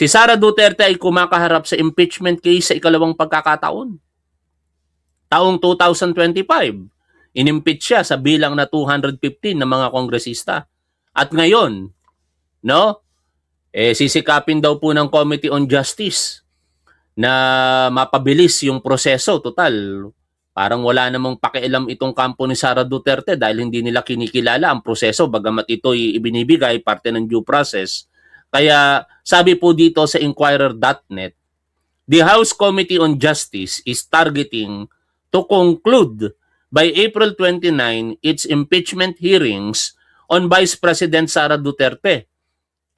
Si Sara Duterte ay kumakaharap sa impeachment case sa ikalawang pagkakataon. Taong 2025, inimpeach siya sa bilang na 215 na mga kongresista. At ngayon, no, sisikapin daw po ng Committee on Justice na mapabilis yung proseso. Total, parang wala namang pakialam itong kampo ni Sara Duterte dahil hindi nila kinikilala ang proseso bagamat ito'y ibinibigay parte ng due process. Kaya sabi po dito sa Inquirer.net, the House Committee on Justice is targeting to conclude by April 29 its impeachment hearings on Vice President Sara Duterte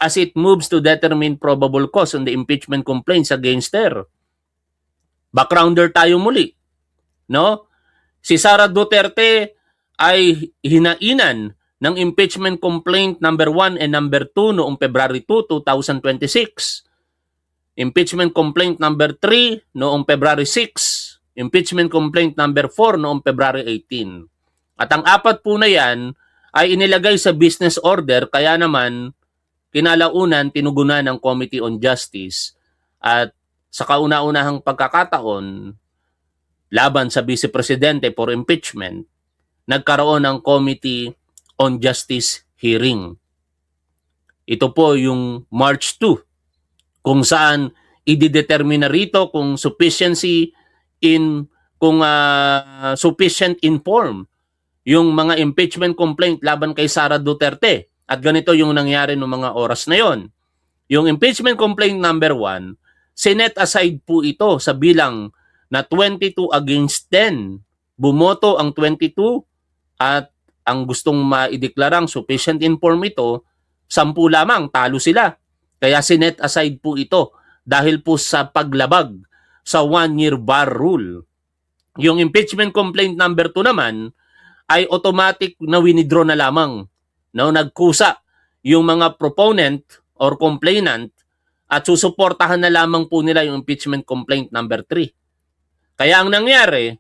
as it moves to determine probable cause on the impeachment complaints against her. Backgrounder tayo muli, no? Si Sara Duterte ay hinainan ng impeachment complaint number 1 and number 2 noong February 2, 2026. Impeachment complaint number 3 noong February 6. Impeachment complaint number 4 noong February 18. At ang apat po na yan ay inilagay sa business order kaya naman kinalaunan tinugunan ng Committee on Justice at sa kauna-unahang pagkakataon laban sa Vice Presidente for impeachment, nagkaroon ng Committee on Justice hearing. Ito po yung March 2 kung saan i-determine rito kung sufficiency in sufficient inform yung mga impeachment complaint laban kay Sara Duterte. At ganito yung nangyari noong mga oras na yon. Yung impeachment complaint number 1, sinet aside po ito sa bilang na 22 against 10. Bumoto ang 22 at ang gustong maideklarang sufficient inform ito, 10 lamang, talo sila. Kaya sinet aside po ito dahil po sa paglabag sa 1-year bar rule. Yung impeachment complaint number 2 naman ay automatic na winidraw na lamang. No, nagkusa yung mga proponent or complainant at susuportahan na lamang po nila yung impeachment complaint number 3. Kaya ang nangyari,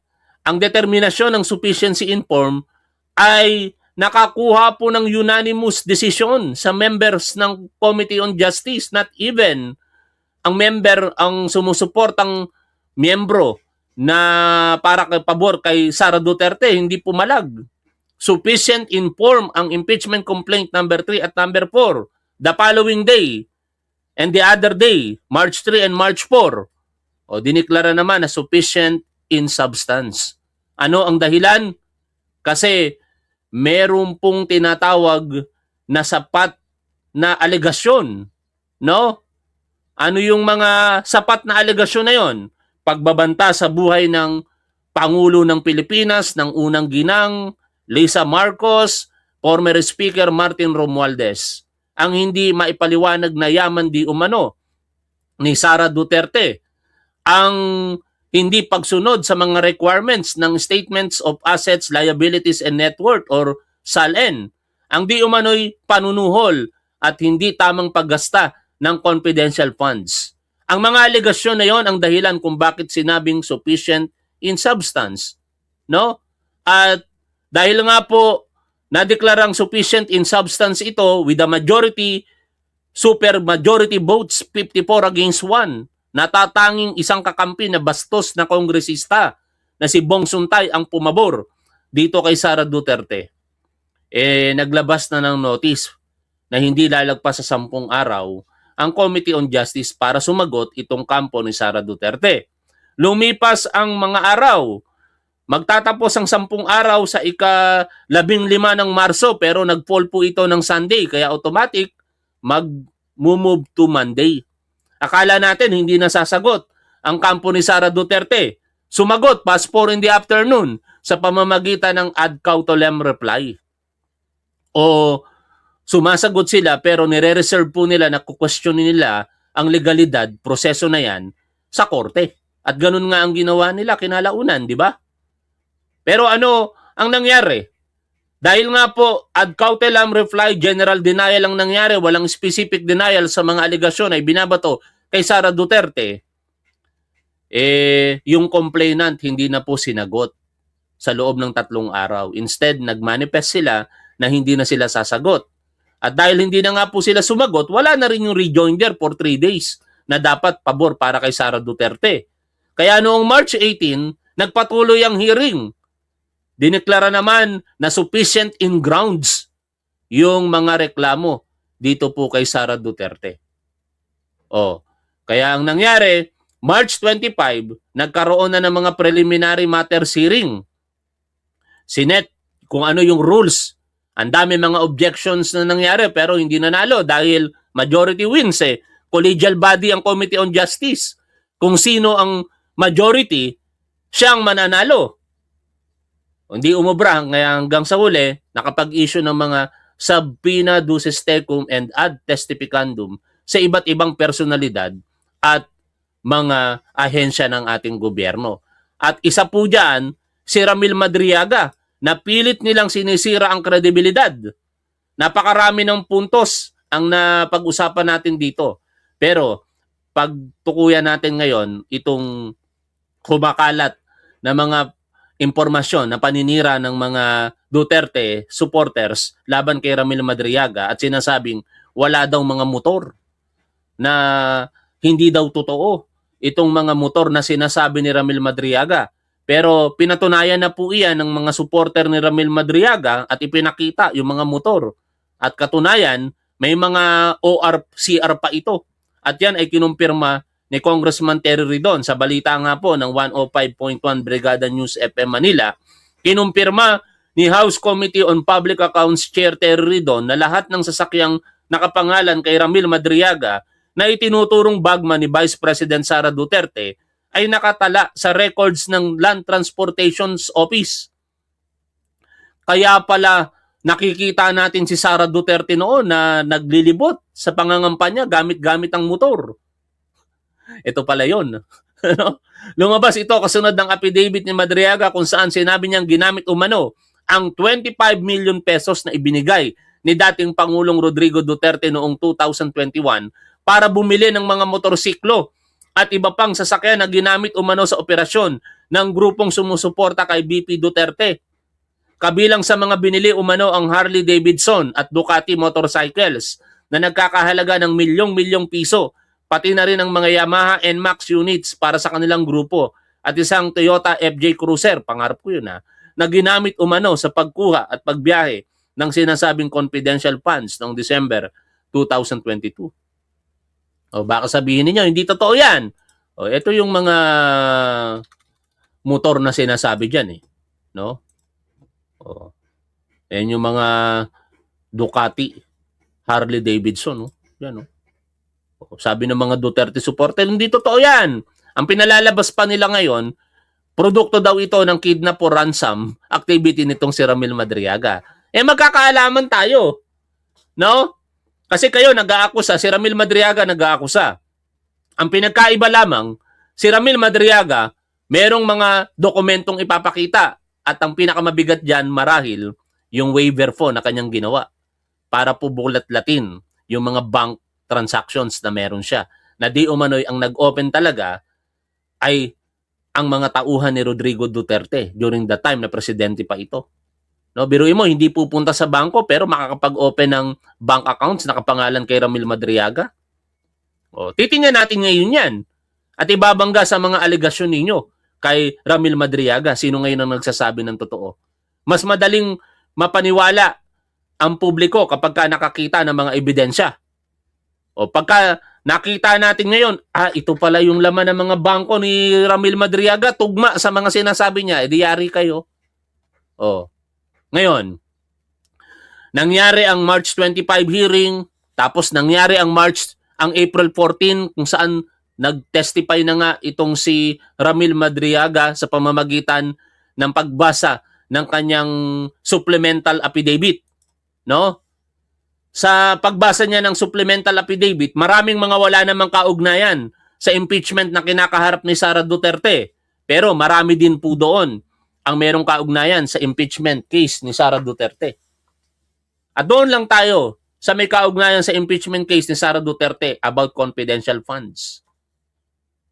ang determinasyon ng sufficiency inform ay nakakuha po ng unanimous decision sa members ng Committee on Justice, not even ang sumusuportang miyembro na para kay pabor kay Sara Duterte, hindi pumalag. Sufficient inform ang impeachment complaint number 3 at number 4 the following day and the other day, March 3 and March 4. O diniklara naman na sufficient in substance. Ano ang dahilan? Kasi meron pong tinatawag na sapat na alegasyon, no? Ano yung mga sapat na alegasyon na yon? Pagbabanta sa buhay ng Pangulo ng Pilipinas, ng unang ginang, Lisa Marcos, former Speaker Martin Romualdez. Ang hindi maipaliwanag na yaman di umano ni Sara Duterte. Ang hindi pagsunod sa mga requirements ng Statements of Assets, Liabilities, and Net Worth or SALN. Ang di umano'y panunuhol at hindi tamang paggasta ng confidential funds. Ang mga alegasyon na yon ang dahilan kung bakit sinabing sufficient in substance. No? At dahil nga po nadeklarang sufficient in substance ito with a majority, super majority votes, 54 against 1, natatanging isang kakampi na bastos na kongresista na si Bong Suntay ang pumabor dito kay Sara Duterte. Naglabas na ng notice na hindi lalagpas sa 10 araw ang Committee on Justice para sumagot itong kampo ni Sara Duterte. Lumipas ang mga araw, magtatapos ang 10 araw sa ika-15 ng Marso pero nag-fall po ito ng Sunday kaya automatic mag-move to Monday. Akala natin hindi na sasagot ang kampo ni Sara Duterte. Sumagot past 4 in the afternoon sa pamamagitan ng ad cautelem reply. O sumasagot sila pero nire-reserve po nila na kukwestiyonin nila ang legalidad, proseso na yan sa korte. At ganun nga ang ginawa nila kinalaunan, di ba? Pero ano ang nangyari? Dahil nga po ad cautelem reply, general denial ang nangyari, walang specific denial sa mga alegasyon ay binabato kay Sara Duterte, yung complainant hindi na po sinagot sa loob ng 3 araw. Instead, nagmanifest sila na hindi na sila sasagot. At dahil hindi na nga po sila sumagot, wala na rin yung rejoinder for 3 days. na dapat pabor para kay Sara Duterte. Kaya noong March 18, nagpatuloy ang hearing. Dineklara naman na sufficient in grounds yung mga reklamo dito po kay Sara Duterte. Kaya ang nangyari, March 25, nagkaroon na ng mga preliminary matters hearing. Sinet kung ano yung rules. Ang dami mga objections na nangyari pero hindi nanalo dahil majority wins eh. Collegial body ang Committee on Justice. Kung sino ang majority, siyang mananalo. Hindi umubra hanggang sa huli, nakapag-issue ng mga subpoena duces tecum and ad testificandum sa iba't ibang personalidad at mga ahensya ng ating gobyerno. At isa po dyan, si Ramil Madriaga, na pilit nilang sinisira ang kredibilidad. Napakarami ng puntos ang napag-usapan natin dito. Pero pagtukuyan natin ngayon itong kumakalat na mga impormasyon na paninira ng mga Duterte supporters laban kay Ramil Madriaga at sinasabing wala daw mga motor na hindi daw totoo itong mga motor na sinasabi ni Ramil Madriaga. Pero pinatunayan na po iyan ng mga supporter ni Ramil Madriaga at ipinakita yung mga motor. At katunayan, may mga ORCR pa ito. At yan ay kinumpirma ni Congressman Terry Ridon sa balita nga po ng 105.1 Brigada News FM Manila. Kinumpirma ni House Committee on Public Accounts Chair Terry Ridon na lahat ng sasakyang nakapangalan kay Ramil Madriaga na itinuturong bagman ni Vice President Sara Duterte ay nakatala sa records ng Land Transportation Office. Kaya pala nakikita natin si Sara Duterte noon na naglilibot sa pangangampanya gamit-gamit ang motor. Ito pala yun. Lumabas ito kasunod ng affidavit ni Madriaga kung saan sinabi niyang ginamit umano ang 25 million pesos na ibinigay ni dating Pangulong Rodrigo Duterte noong 2021 para bumili ng mga motorsiklo at iba pang sasakyan na ginamit umano sa operasyon ng grupong sumusuporta kay BP Duterte. Kabilang sa mga binili umano ang Harley Davidson at Ducati motorcycles na nagkakahalaga ng milyong-milyong piso, pati na rin ang mga Yamaha NMAX units para sa kanilang grupo at isang Toyota FJ Cruiser, pangarap ko yun na ginamit umano sa pagkuha at pagbiyahe ng sinasabing confidential funds noong December 2022. Baka sabihin niyo hindi totoo yan. Ito yung mga motor na sinasabi dyan eh. No? Yan yung mga Ducati, Harley Davidson. No? Yan, no? Sabi ng mga Duterte supporter, hindi totoo yan. Ang pinalalabas pa nila ngayon, produkto daw ito ng kidnap or ransom activity nitong si Ramil Madriaga. Magkakaalaman tayo. No? Kasi kayo nag-aakusa, si Ramil Madriaga nag-aakusa. Ang pinagkaiba lamang, si Ramil Madriaga, merong mga dokumentong ipapakita at ang pinakamabigat dyan marahil yung waiver fee na kanyang ginawa para po bulat-latin yung mga bank transactions na meron siya. Na di umano'y ang nag-open talaga ay ang mga tauhan ni Rodrigo Duterte during the time na presidente pa ito. No, biruin mo, hindi pupunta sa bangko pero makakapag-open ng bank accounts na kapangalan kay Ramil Madriaga. Titingnan natin ngayon yan. At ibabangga sa mga alegasyon ninyo kay Ramil Madriaga. Sino ngayon ang nagsasabi ng totoo? Mas madaling mapaniwala ang publiko kapag nakakita ng mga ebidensya. Pagka nakita natin ngayon, ito pala yung laman ng mga bangko ni Ramil Madriaga, tugma sa mga sinasabi niya, yari kayo. Ngayon, nangyari ang March 25 hearing, tapos nangyari ang April 14 kung saan nag-testify na nga itong si Ramil Madriaga sa pamamagitan ng pagbasa ng kanyang supplemental affidavit. No? Sa pagbasa niya ng supplemental affidavit, maraming mga wala namang kaugnayan sa impeachment na kinakaharap ni Sara Duterte. Pero marami din po doon ang merong kaugnayan sa impeachment case ni Sara Duterte. At doon lang tayo sa may kaugnayan sa impeachment case ni Sara Duterte about confidential funds.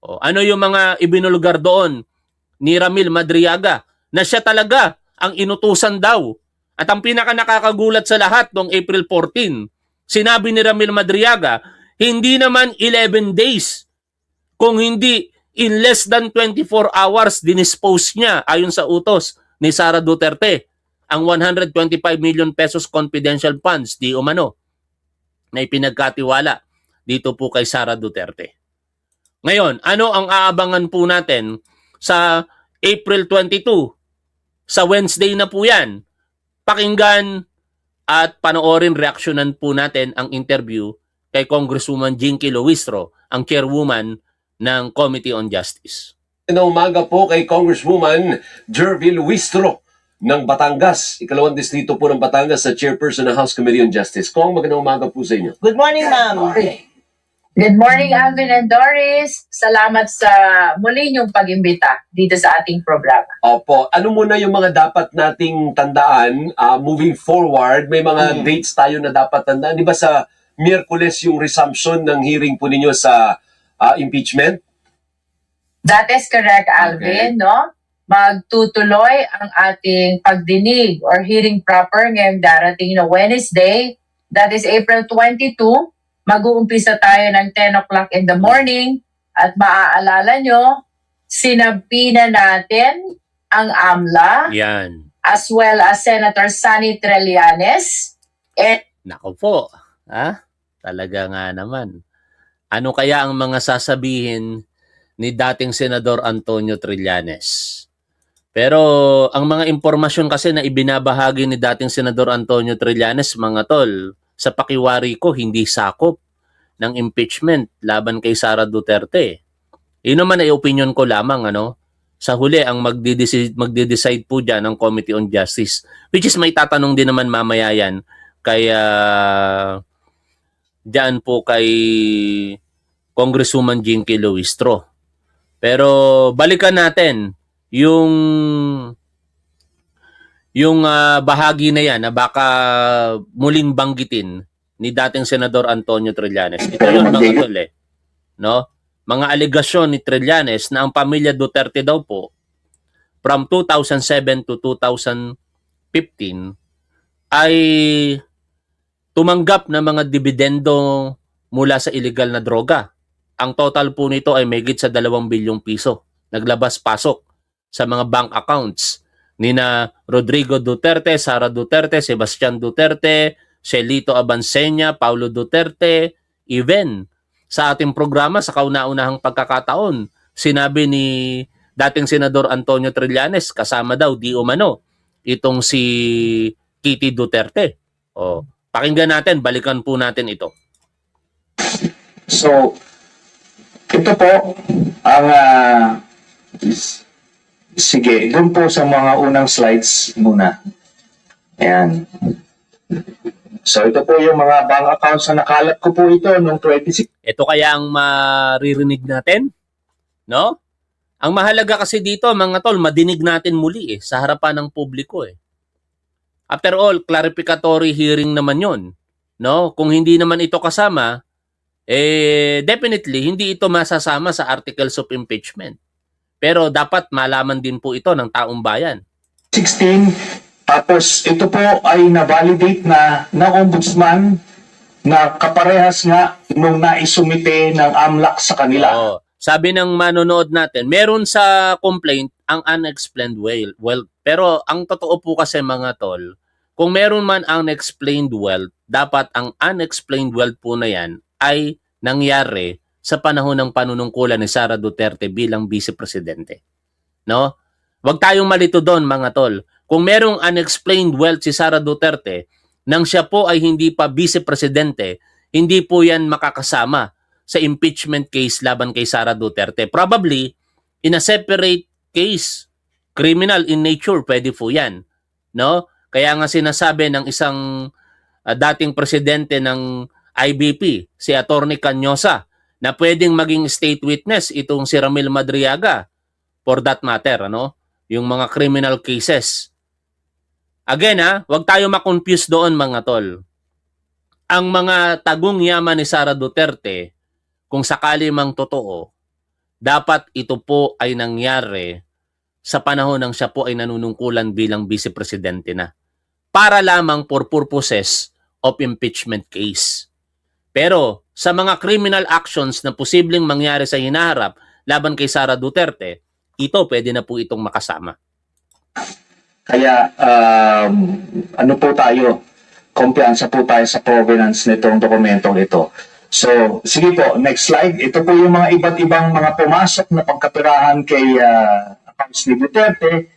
Ano yung mga ibinulgar doon ni Ramil Madriaga na siya talaga ang inutusan daw. At ang pinaka nakakagulat sa lahat noong April 14, sinabi ni Ramil Madriaga, hindi naman 11 days Kung hindi, in less than 24 hours, dinispose niya ayon sa utos ni Sara Duterte ang 125 million pesos confidential funds di umano na ipinagkatiwala dito po kay Sara Duterte. Ngayon, ano ang aabangan po natin sa April 22? Sa Wednesday na po yan. Pakinggan at panoorin, reaksyonan po natin ang interview kay Congresswoman Jinky Luistro, ang chairwoman ng Committee on Justice. Na umaga po kay Congresswoman Jervy Luistro ng Batangas. Ikalawang distrito po ng Batangas sa chairperson ng House Committee on Justice. Kong, magandang umaga po sa inyo. Good morning, ma'am. Good morning, Alvin and Doris. Salamat sa muli niyong pag-imbita dito sa ating programa. Opo, ano muna yung mga dapat nating tandaan moving forward? May mga dates tayo na dapat tandaan. Di ba sa Miyerkules yung resumption ng hearing po ninyo sa impeachment? That is correct, Alvin, no? Magtutuloy ang ating pagdinig or hearing proper ngayong darating na Wednesday. That is April 22. Mag-uumpisa tayo ng 10 o'clock in the morning at maaalala nyo, sinabi na natin ang AMLA Yan. as well as Senator Sonny Trillanes. And Nako po. Ha? Talaga nga naman. Ano kaya ang mga sasabihin ni dating Senador Antonio Trillanes? Pero ang mga impormasyon kasi na ibinabahagi ni dating Senador Antonio Trillanes, mga tol, sa pakiwari ko, hindi sakop ng impeachment laban kay Sara Duterte. Yun naman ay opinion ko lamang, ano? Sa huli, ang magde-decide po dyan ng Committee on Justice. Which is may tatanong din naman mamaya yan. Kaya dyan po kay Congresswoman Jinky Luistro. Pero balikan natin yung bahagi na yan na baka muling banggitin ni dating Senador Antonio Trillanes. Ito yun, mga tol, no? Mga alegasyon ni Trillanes na ang pamilya Duterte daw po from 2007 to 2015 ay tumanggap ng mga dividendo mula sa illegal na droga. Ang total po nito ay mahigit sa 2 bilyong piso. Naglabas-pasok sa mga bank accounts nina Rodrigo Duterte, Sara Duterte, Sebastian Duterte, Celito Abansenya, Paulo Duterte, even sa ating programa sa kauna-unahang pagkakataon, sinabi ni dating Senador Antonio Trillanes, kasama daw di umano itong si Kitty Duterte. O, pakinggan natin, balikan po natin ito. So, ito po ang sige, doon po sa mga unang slides muna. Ayan. So, ito po yung mga bank accounts na nakalat ko po ito noong 26. Ito kaya ang maririnig natin? No? Ang mahalaga kasi dito, mga tol, madinig natin muli sa harapan ng publiko After all, clarificatory hearing naman yon, no? Kung hindi naman ito kasama, definitely hindi ito masasama sa articles of impeachment. Pero dapat malaman din po ito ng taong bayan. 16, tapos ito po ay na-validate na ng ombudsman na kaparehas nga nung naisumite ng AMLAC sa kanila. Oo. Sabi ng manonood natin, meron sa complaint ang unexplained wealth. Pero ang totoo po kasi, mga tol, kung meron man unexplained wealth, dapat ang unexplained wealth po na yan ay nangyari sa panahon ng panunungkulan ni Sara Duterte bilang Vice Presidente. No? Huwag tayong malito doon, mga tol. Kung merong unexplained wealth si Sara Duterte, nang siya po ay hindi pa Vice Presidente, hindi po yan makakasama sa impeachment case laban kay Sara Duterte. Probably, in a separate case, criminal in nature, pwede po yan. No? Kaya nga sinasabi ng isang dating presidente ng IBP, si Atty. Canyosa, na pwedeng maging state witness itong si Ramil Madriaga for that matter, ano? Yung mga criminal cases. Again, wag tayo makonfuse doon, mga tol. Ang mga tagong yaman ni Sara Duterte, kung sakali mang totoo, dapat ito po ay nangyari sa panahon ng siya po ay nanunungkulan bilang Vice Presidente na. Para lamang for purposes of impeachment case. Pero sa mga criminal actions na posibleng mangyari sa hinaharap laban kay Sara Duterte, ito pwede na po itong makasama. Kaya ano po tayo, kumpiyansa po tayo sa provenance nitong dokumentong ito. So, sige po, next slide. Ito po yung mga iba't ibang mga pumasok na pagkapirahan kay accounts ni Duterte.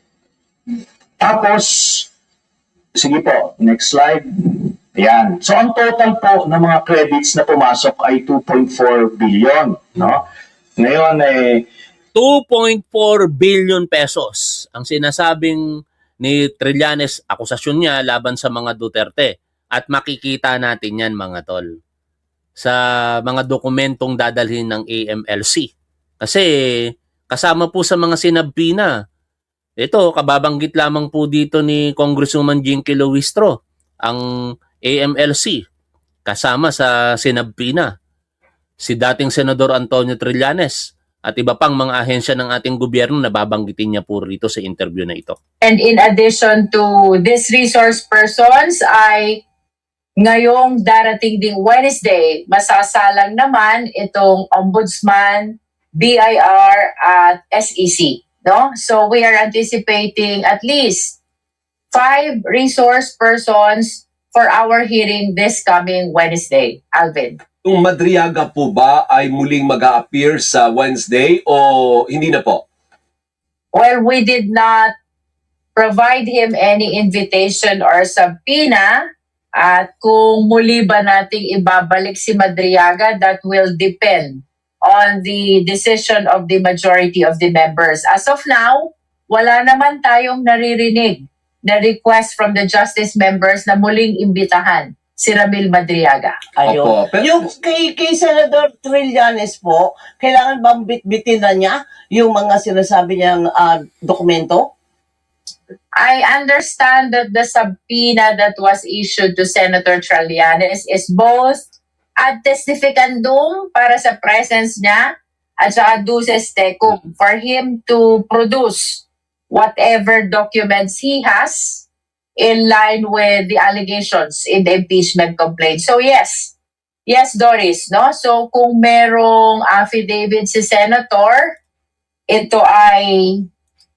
Tapos, sige po, next slide. Ayan. So, ang total po ng mga credits na pumasok ay 2.4 billion. No? Ngayon, 2.4 billion pesos ang sinasabing ni Trillanes, akusasyon niya laban sa mga Duterte. At makikita natin yan, mga tol, sa mga dokumentong dadalhin ng AMLC. Kasi kasama po sa mga sinabina. Ito, kababanggit lamang po dito ni Congresswoman Jinky Luistro, ang AMLC, kasama sa sinabina. Si dating Senador Antonio Trillanes at iba pang mga ahensya ng ating gobyerno na babanggitin niya po rito sa interview na ito. And in addition to these resource persons ay ngayong darating ding Wednesday, masasalang naman itong Ombudsman, BIR at SEC. No? So we are anticipating at least 5 resource persons for our hearing this coming Wednesday. Alvin. Yung Madriaga po ba ay muling mag-a-appear sa Wednesday o hindi na po? Well, we did not provide him any invitation or subpoena. At kung muli ba nating ibabalik si Madriaga, that will depend on the decision of the majority of the members. As of now, wala naman tayong naririnig na request from the justice members na muling imbitahan si Ramil Madriaga. Ayun. Opo. Pero, Yung kay Senador Trillanes po, kailangan bang bitbitin na niya yung mga sinasabi niyang dokumento? I understand that the subpoena that was issued to Senator Trillanes is both ad testificandum para sa presence niya at saka duces tecum for him to produce whatever documents he has in line with the allegations in the impeachment complaint. So yes, Doris, no? So kung merong affidavit si Senator, ito ay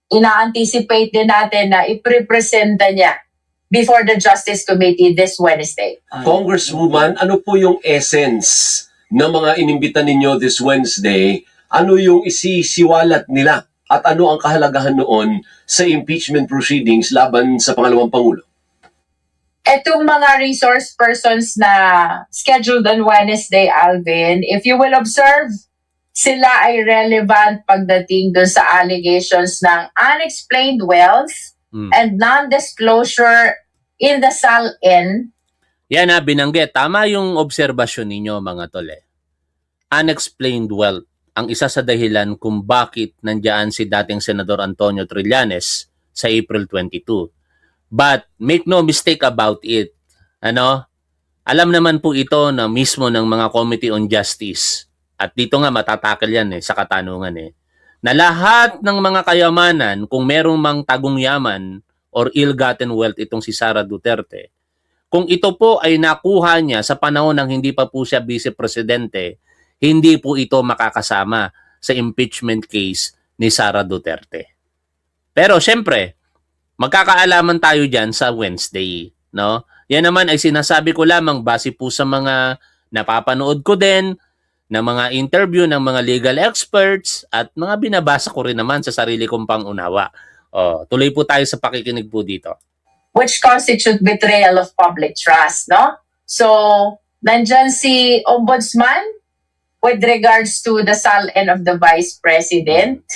ina-anticipate din natin na iprepresenta niya before the Justice Committee this Wednesday. Congresswoman, ano po yung essence ng mga inimbita ninyo this Wednesday? Ano yung isisiwalat nila? At ano ang kahalagahan noon sa impeachment proceedings laban sa pangalawang Pangulo? Etong mga resource persons na scheduled on Wednesday, Alvin, if you will observe, sila ay relevant pagdating dun sa allegations ng unexplained wealth and non-disclosure in the SALN. Yan na, binanggit. Tama yung obserbasyon ninyo, mga tol. Unexplained wealth ang isa sa dahilan kung bakit nandiyan si dating Senador Antonio Trillanes sa April 22. But make no mistake about it. Alam naman po ito na mismo ng mga Committee on Justice. At dito nga matatakil yan sa katanungan na lahat ng mga kayamanan, kung merong mang tagong yaman or ill-gotten wealth itong si Sara Duterte, kung ito po ay nakuha niya sa panahon ng hindi pa po siya vice-presidente, hindi po ito makakasama sa impeachment case ni Sara Duterte. Pero syempre, magkakaalaman tayo dyan sa Wednesday. No? Yan naman ay sinasabi ko lamang base po sa mga napapanood ko din, ng mga interview ng mga legal experts at mga binabasa ko rin naman sa sarili kong pangunawa. Tuloy po tayo sa pakikinig po dito. Which constitute betrayal of public trust, no? So, nandyan si Ombudsman with regards to the SALN of the Vice President.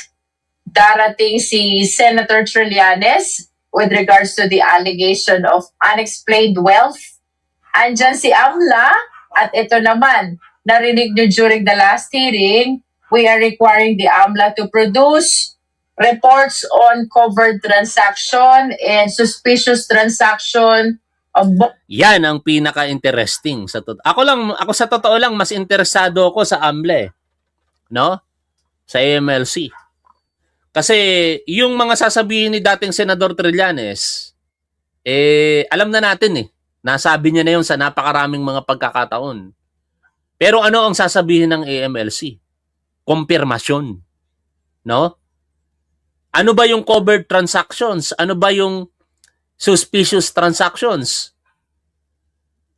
Darating si Senator Trillanes with regards to the allegation of unexplained wealth. Andyan si AMLA at ito naman, narinig nyo during the last hearing, we are requiring the AMLA to produce reports on covered transaction and suspicious transaction of Yan ang pinaka-interesting sa ako sa totoo lang mas interesado ako sa AMLA, no? Sa AMLC. Kasi yung mga sasabihin ni dating Senador Trillanes, alam na natin Nasabi niya na yun sa napakaraming mga pagkakataon. Pero ano ang sasabihin ng AMLC? Kumpirmasyon. No? Ano ba yung covered transactions? Ano ba yung suspicious transactions?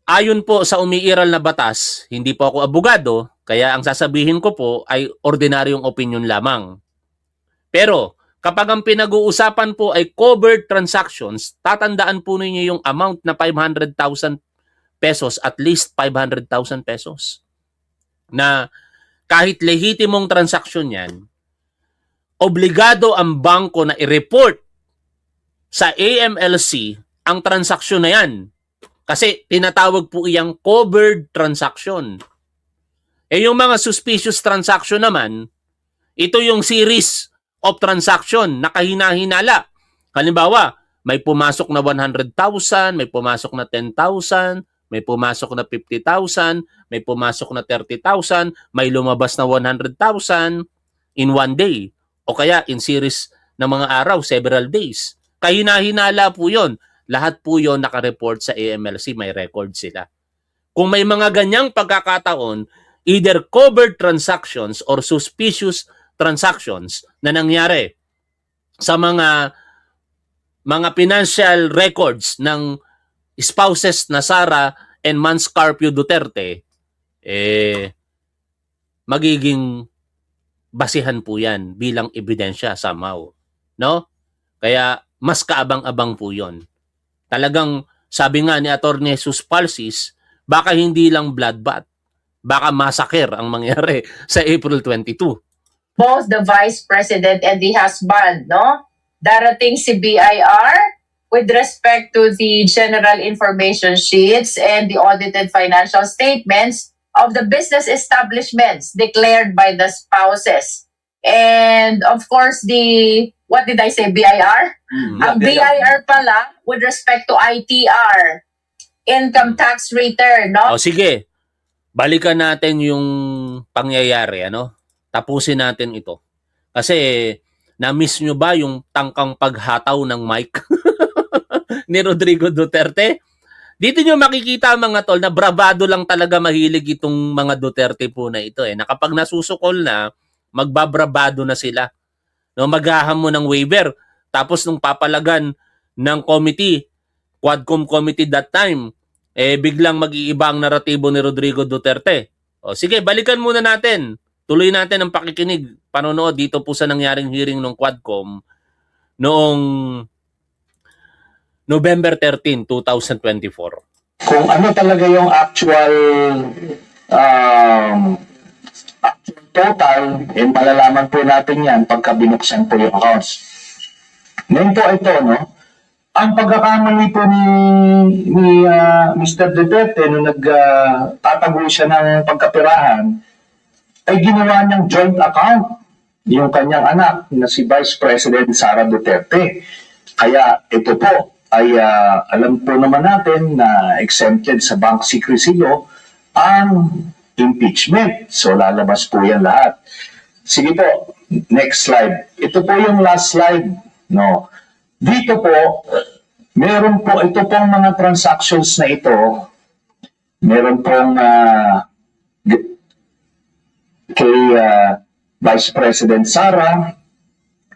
Ayon po sa umiiral na batas, hindi po ako abogado, kaya ang sasabihin ko po ay ordinaryong opinion lamang. Pero kapag ang pinag-uusapan po ay covered transactions, tatandaan po ninyo yung amount na 500,000 pesos, at least 500,000 pesos. Na kahit lehitimong transaksyon yan, obligado ang bangko na i-report sa AMLC ang transaksyon na yan. Kasi tinatawag po iyang covered transaction. Yung mga suspicious transaction naman, ito yung series of transaction na kahina-hinala. Halimbawa, may pumasok na 100,000, may pumasok na 10,000, may pumasok na 50,000, may pumasok na 30,000, may lumabas na 100,000 in one day. O kaya in series ng mga araw, several days. Kahina-hinala po yon. Lahat po yon nakareport sa AMLC, may record sila. Kung may mga ganyang pagkakataon, either covered transactions or suspicious transactions na nangyari sa mga financial records ng spouses na Sara and Mans Carpio Duterte, magiging basihan po yan bilang ebidensya somehow. No? Kaya mas kaabang-abang po yon. Talagang sabi nga ni Atty. Jesus Palsis, baka hindi lang bloodbath, baka massacre ang mangyari sa April 22. Both the Vice President and the husband, no? Darating si BIR with respect to the general information sheets and the audited financial statements of the business establishments declared by the spouses. And of course, what did I say, BIR? Ang BIR pala with respect to ITR, income tax return, no? O sige, balikan natin yung pangyayari, ano? Tapusin natin ito. Kasi na-miss nyo ba yung tangkang paghataw ng mic ni Rodrigo Duterte? Dito nyo makikita mga tol na bravado lang talaga mahilig itong mga Duterte po na ito. Na kapag nasusukol na, magbabravado na sila. No, maghahamon ng waiver. Tapos nung papalagan ng committee, Quadcom committee that time, biglang mag-iiba ang naratibo ni Rodrigo Duterte. O sige, balikan muna natin. Tuloy natin ang pakikinig, panonood dito po sa nangyaring hearing ng Quadcom noong November 13, 2024. Kung ano talaga yung actual total, malalaman po natin yan pagka binuksan po yung accounts. Ngayon po ito, no? Ang pagkakamali po ni Mr. Duterte nung nagtatago siya ng pagkapirahan, ay ginawa niyang joint account yung kanyang anak na si Vice President Sara Duterte. Kaya ito po ay alam po naman natin na exempted sa bank secrecy law ang impeachment. So lalabas po yan lahat. Sige po, next slide. Ito po yung last slide. No. Dito po, meron po ito pong mga transactions na ito. Meron pong kay Vice President Sara,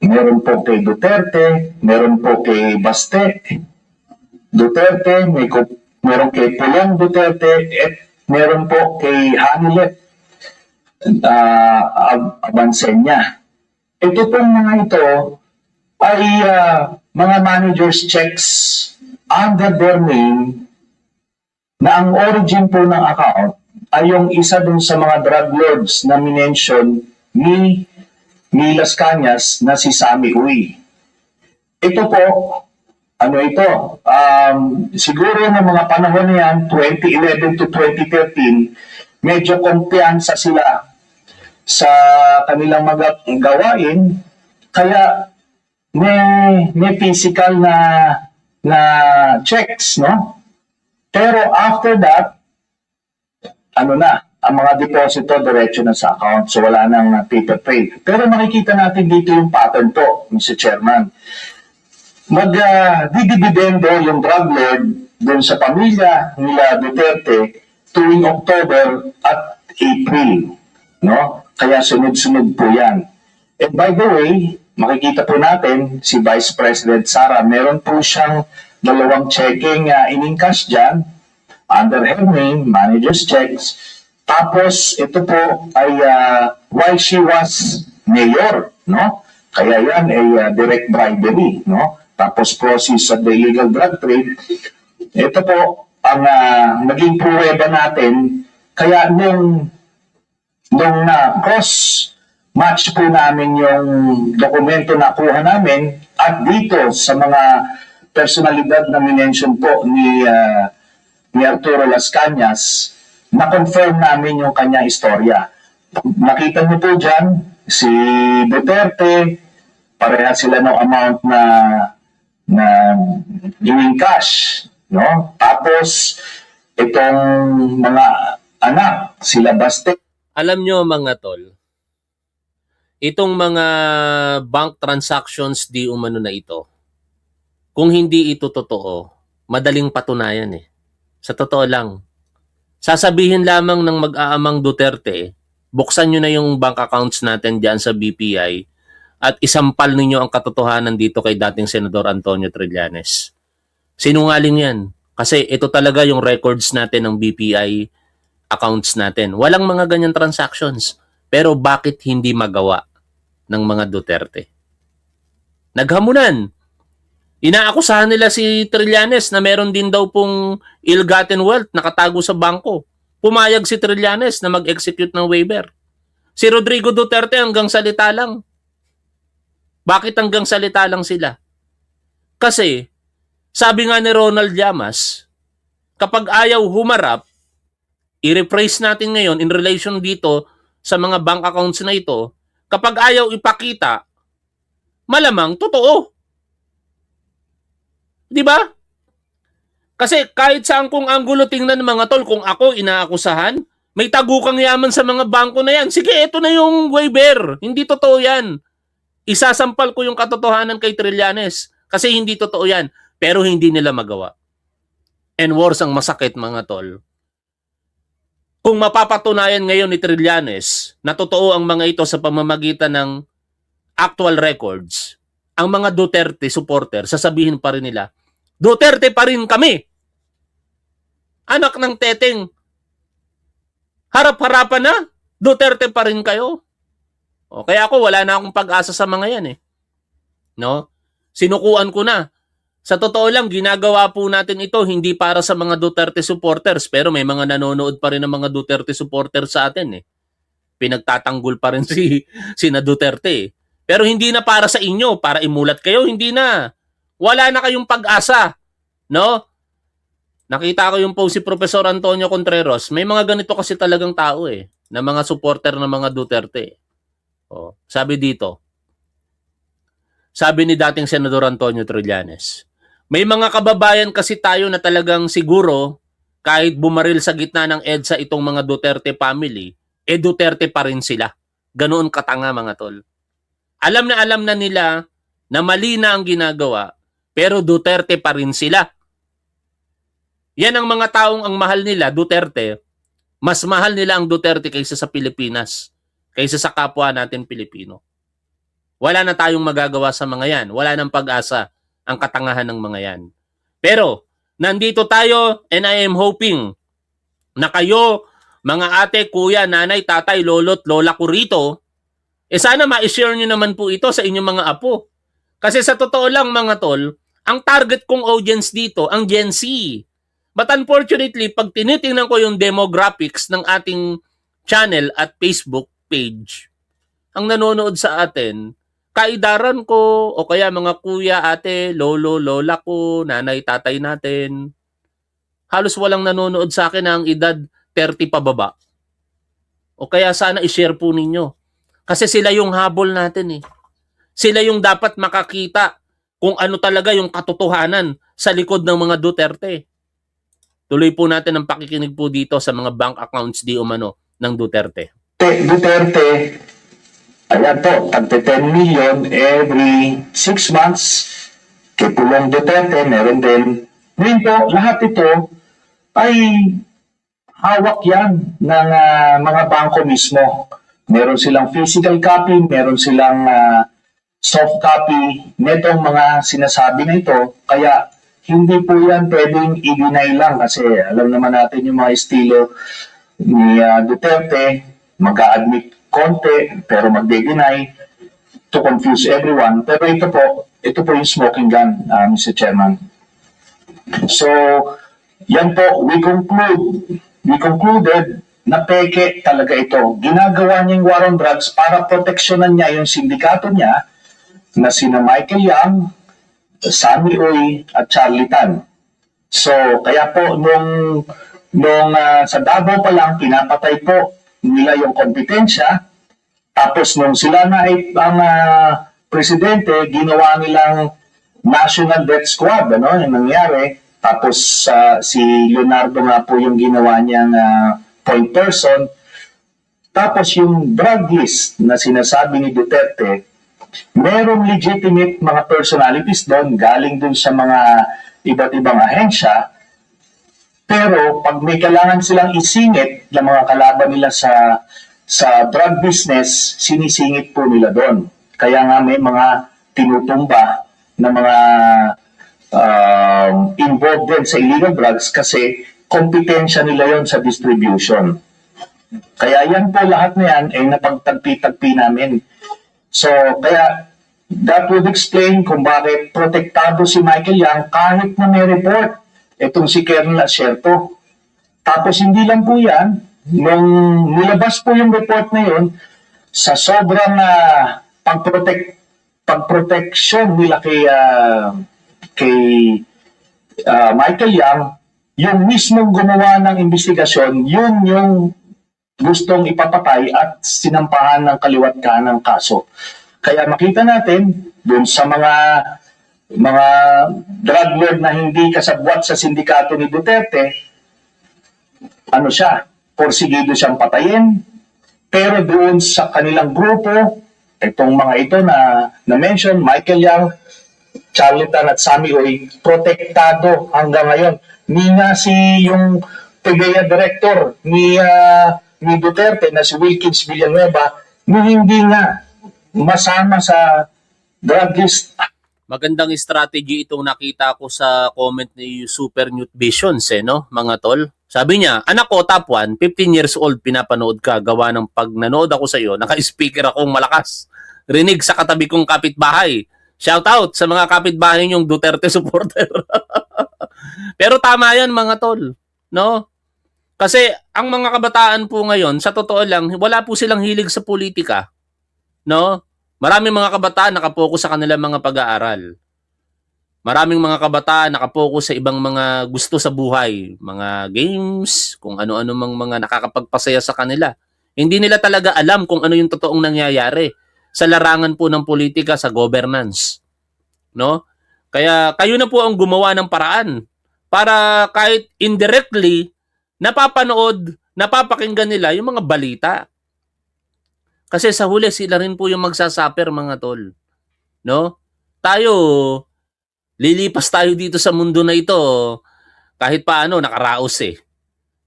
meron po kay Duterte, meron po kay Baste Duterte, meron kay Pulong Duterte, at meron po kay Hanilet Abansenya. Ito pong mga ito ay mga managers checks under their name na ang origin po ng account ay yung isa dun sa mga drug lords na minention ni Las Cañas na si Sammy Uy. Ito po, ano ito? Siguro ng mga panahon na yan, 2011 to 2013, medyo kumpiyansa sila sa kanilang mga gawain, kaya may physical na checks, no? Pero after that, ang mga deposito diretso na sa account. So wala nang paper trail. Pero makikita natin dito yung pattern po, Mr. Chairman. Mag-didibidendo yung drug lord dun sa pamilya nila Duterte tuwing October at April. No? Kaya sunod-sunod po yan. And by the way, makikita po natin si Vice President Sara, meron po siyang 2 checking in-encash dyan under her name, manager's checks. Tapos ito po ay while she was mayor, no? Kaya yan ay direct bribery, no? Tapos process of the illegal drug trade. Ito po ang naging pruweba natin. Kaya nung cross match po namin yung dokumento na kuha namin at dito sa mga personalidad na minention po ni Arturo Las Cañas, na-confirm namin yung kanyang istorya. Nakita niyo po dyan, si Duterte, pareha sila ng amount na giving cash. No? Tapos, itong mga anak, sila Baste. Alam nyo mga tol, itong mga bank transactions di umano na ito, kung hindi ito totoo, madaling patunayan eh. Sa totoo lang. Sasabihin lamang ng mag-aamang Duterte, buksan nyo na yung bank accounts natin dyan sa BPI at isampal ninyo ang katotohanan dito kay dating Senador Antonio Trillanes. Sinungaling yan. Kasi ito talaga yung records natin ng BPI accounts natin. Walang mga ganyan transactions. Pero bakit hindi magawa ng mga Duterte? Naghamunan. Inaakusahan nila si Trillanes na meron din daw pong ill-gotten wealth nakatago sa bangko. Pumayag si Trillanes na mag-execute ng waiver. Si Rodrigo Duterte hanggang salita lang. Bakit hanggang salita lang sila? Kasi, sabi nga ni Ronald Llamas, kapag ayaw humarap, i-rephrase natin ngayon in relation dito sa mga bank accounts na ito, kapag ayaw ipakita, malamang totoo. Di ba? Kasi kahit saan kong anggulo tingnan mga tol, kung ako inaakusahan, may tagukang yaman sa mga bangko na yan. Sige, ito na yung waiver. Hindi totoo yan. Isasampal ko yung katotohanan kay Trillanes kasi hindi totoo yan. Pero hindi nila magawa. And worse ang masakit mga tol. Kung mapapatunayan ngayon ni Trillanes na totoo ang mga ito sa pamamagitan ng actual records, ang mga Duterte supporter, sasabihin pa rin nila, Duterte pa rin kami. Anak ng teteng. Harap-harapan na, Duterte pa rin kayo. O, kaya ako wala na akong pag-asa sa mga yan eh. No? Sinukuan ko na. Sa totoo lang, ginagawa po natin ito hindi para sa mga Duterte supporters, pero may mga nanonood pa rin ng mga Duterte supporters sa atin eh. Pinagtatanggol pa rin sina Duterte eh. Pero hindi na para sa inyo, para imulat kayo, hindi na. Wala na kayong pag-asa. No? Nakita ko yung post si Professor Antonio Contreras. May mga ganito kasi talagang tao eh, na mga supporter ng mga Duterte. Oh, sabi dito, sabi ni dating Senador Antonio Trillanes, may mga kababayan kasi tayo na talagang siguro kahit bumaril sa gitna ng EDSA itong mga Duterte family, Duterte pa rin sila. Ganoon katanga mga tol. Alam na nila na mali na ang ginagawa, pero Duterte pa rin sila. Yan ang mga taong ang mahal nila, Duterte. Mas mahal nila ang Duterte kaysa sa Pilipinas, kaysa sa kapwa natin Pilipino. Wala na tayong magagawa sa mga yan. Wala nang pag-asa ang katangahan ng mga yan. Pero, nandito tayo and I am hoping na kayo, mga ate, kuya, nanay, tatay, lolo't lola ko rito, sana ma-share nyo naman po ito sa inyong mga apo. Kasi sa totoo lang mga tol, ang target kong audience dito, ang Gen Z. But unfortunately, pag tinitingnan ko yung demographics ng ating channel at Facebook page, ang nanonood sa atin, kaidaran ko o kaya mga kuya, ate, lolo, lola ko, nanay, tatay natin, halos walang nanonood sa akin na ang edad 30 pababa. O kaya sana i-share po ninyo. Kasi sila yung habol natin eh. Sila yung dapat makakita kung ano talaga yung katotohanan sa likod ng mga Duterte. Tuloy po natin ang pakikinig po dito sa mga bank accounts di umano ng Duterte. Duterte, ayan po, tagte 10 million every 6 months. Kay Pulong Duterte, meron din. Ngayon po, lahat ito ay hawak yan ng mga bangko mismo. Meron silang physical copy, meron silang soft copy netong mga sinasabi na ito. Kaya hindi po yan pwedeng i-deny lang kasi alam naman natin yung mga estilo ni Duterte, mag-a-admit konti pero mag-deny to confuse everyone. Pero ito po yung smoking gun, Mr. Chairman. So, yan po, we concluded na peke talaga ito. Ginagawa niya yung war on drugs para proteksyonan niya yung sindikato niya na sina Michael Yang, Sammy Uy, at Charlie Tan. So, kaya po, nung sa Davao pa lang, pinapatay po nila yung kompetensya. Tapos, nung sila na ay ang presidente, ginawa nilang National Death Squad, ano, yung nangyari. Tapos, si Leonardo nga po yung ginawa niyang point person. Tapos, yung drug list na sinasabi ni Duterte, merong legitimate mga personalities doon, galing doon sa mga iba't ibang ahensya. Pero pag may kailangan silang isingit ng mga kalaban nila sa drug business, sinisingit po nila doon. Kaya nga may mga tinutumba na mga involved din sa illegal drugs kasi kompetensya nila yon sa distribution. Kaya yan po lahat na yan ay napagtagpi-tagpi namin. So, kaya that would explain kung bakit protektado si Michael Yang kahit na may report itong si Colonel Acerto. Tapos hindi lang po yan, nung nilabas po yung report na yun, sa sobrang pagproteksyon nila kay Michael Yang, yung mismong gumawa ng investigasyon, yun yung gustong ipapatay at sinampahan ng kaliwat kanang kaso. Kaya makita natin dun sa mga drug lord na hindi kasabwat sa sindikato ni Duterte, ano siya, porsigido siyang patayin, pero doon sa kanilang grupo, itong mga ito na mention, Michael Yang, Charlie Tan at Sammy Uy, protektado hanggang ngayon. Ni nga yung PDEA director ni Duterte na si Wilkins Villanueva, hindi nga masama sa drug list. Magandang strategy itong nakita ko sa comment ni Super Newt Visions, no, mga tol. Sabi niya, anak ko, top 1, 15 years old, pinapanood ka. Gawa ng pag nanood ako sa iyo, naka-speaker akong malakas. Rinig sa katabi kong kapitbahay. Shout out sa mga kapitbahay niyong Duterte supporter. Pero tama yan, mga tol. No? Kasi ang mga kabataan po ngayon, sa totoo lang, wala po silang hilig sa politika. No? Maraming mga kabataan nakapokus sa kanilang mga pag-aaral. Maraming mga kabataan nakapokus sa ibang mga gusto sa buhay, mga games, kung ano-ano mang mga nakakapagpasaya sa kanila. Hindi nila talaga alam kung ano yung totoong nangyayari sa larangan po ng politika, sa governance. No? Kaya kayo na po ang gumawa ng paraan para kahit indirectly napapanood, napapakinggan nila yung mga balita. Kasi sa huli, sila rin po yung magsasuffer, mga tol. No? Tayo, lilipas tayo dito sa mundo na ito kahit paano, nakaraos eh.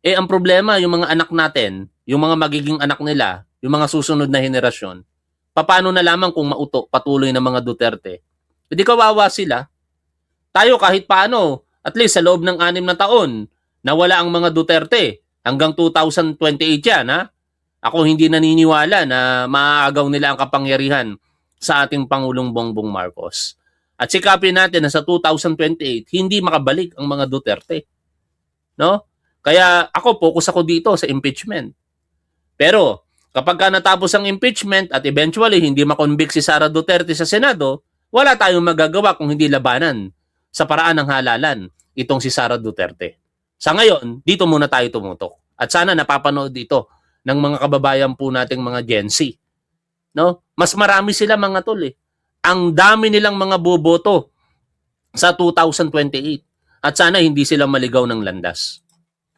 Ang problema, yung mga anak natin, yung mga magiging anak nila, yung mga susunod na henerasyon, paano na lamang kung patuloy ng mga Duterte? Hindi kawawa sila. Tayo kahit paano, at least sa loob ng 6 na taon, nawala ang mga Duterte. Hanggang 2028 yan, ha? Ako hindi naniniwala na maaagaw nila ang kapangyarihan sa ating Pangulong Bongbong Marcos. At sikapin natin na sa 2028, hindi makabalik ang mga Duterte. No? Kaya ako, focus ako dito sa impeachment. Pero kapag natapos ang impeachment at eventually hindi makonvict si Sara Duterte sa Senado, wala tayong magagawa kung hindi labanan sa paraan ng halalan itong si Sara Duterte. Sa ngayon, dito muna tayo tumutok. At sana napapanood dito ng mga kababayan po nating mga Gen Z. No? Mas marami sila, mga tol eh. Ang dami nilang mga boboto sa 2028. At sana hindi sila maligaw ng landas.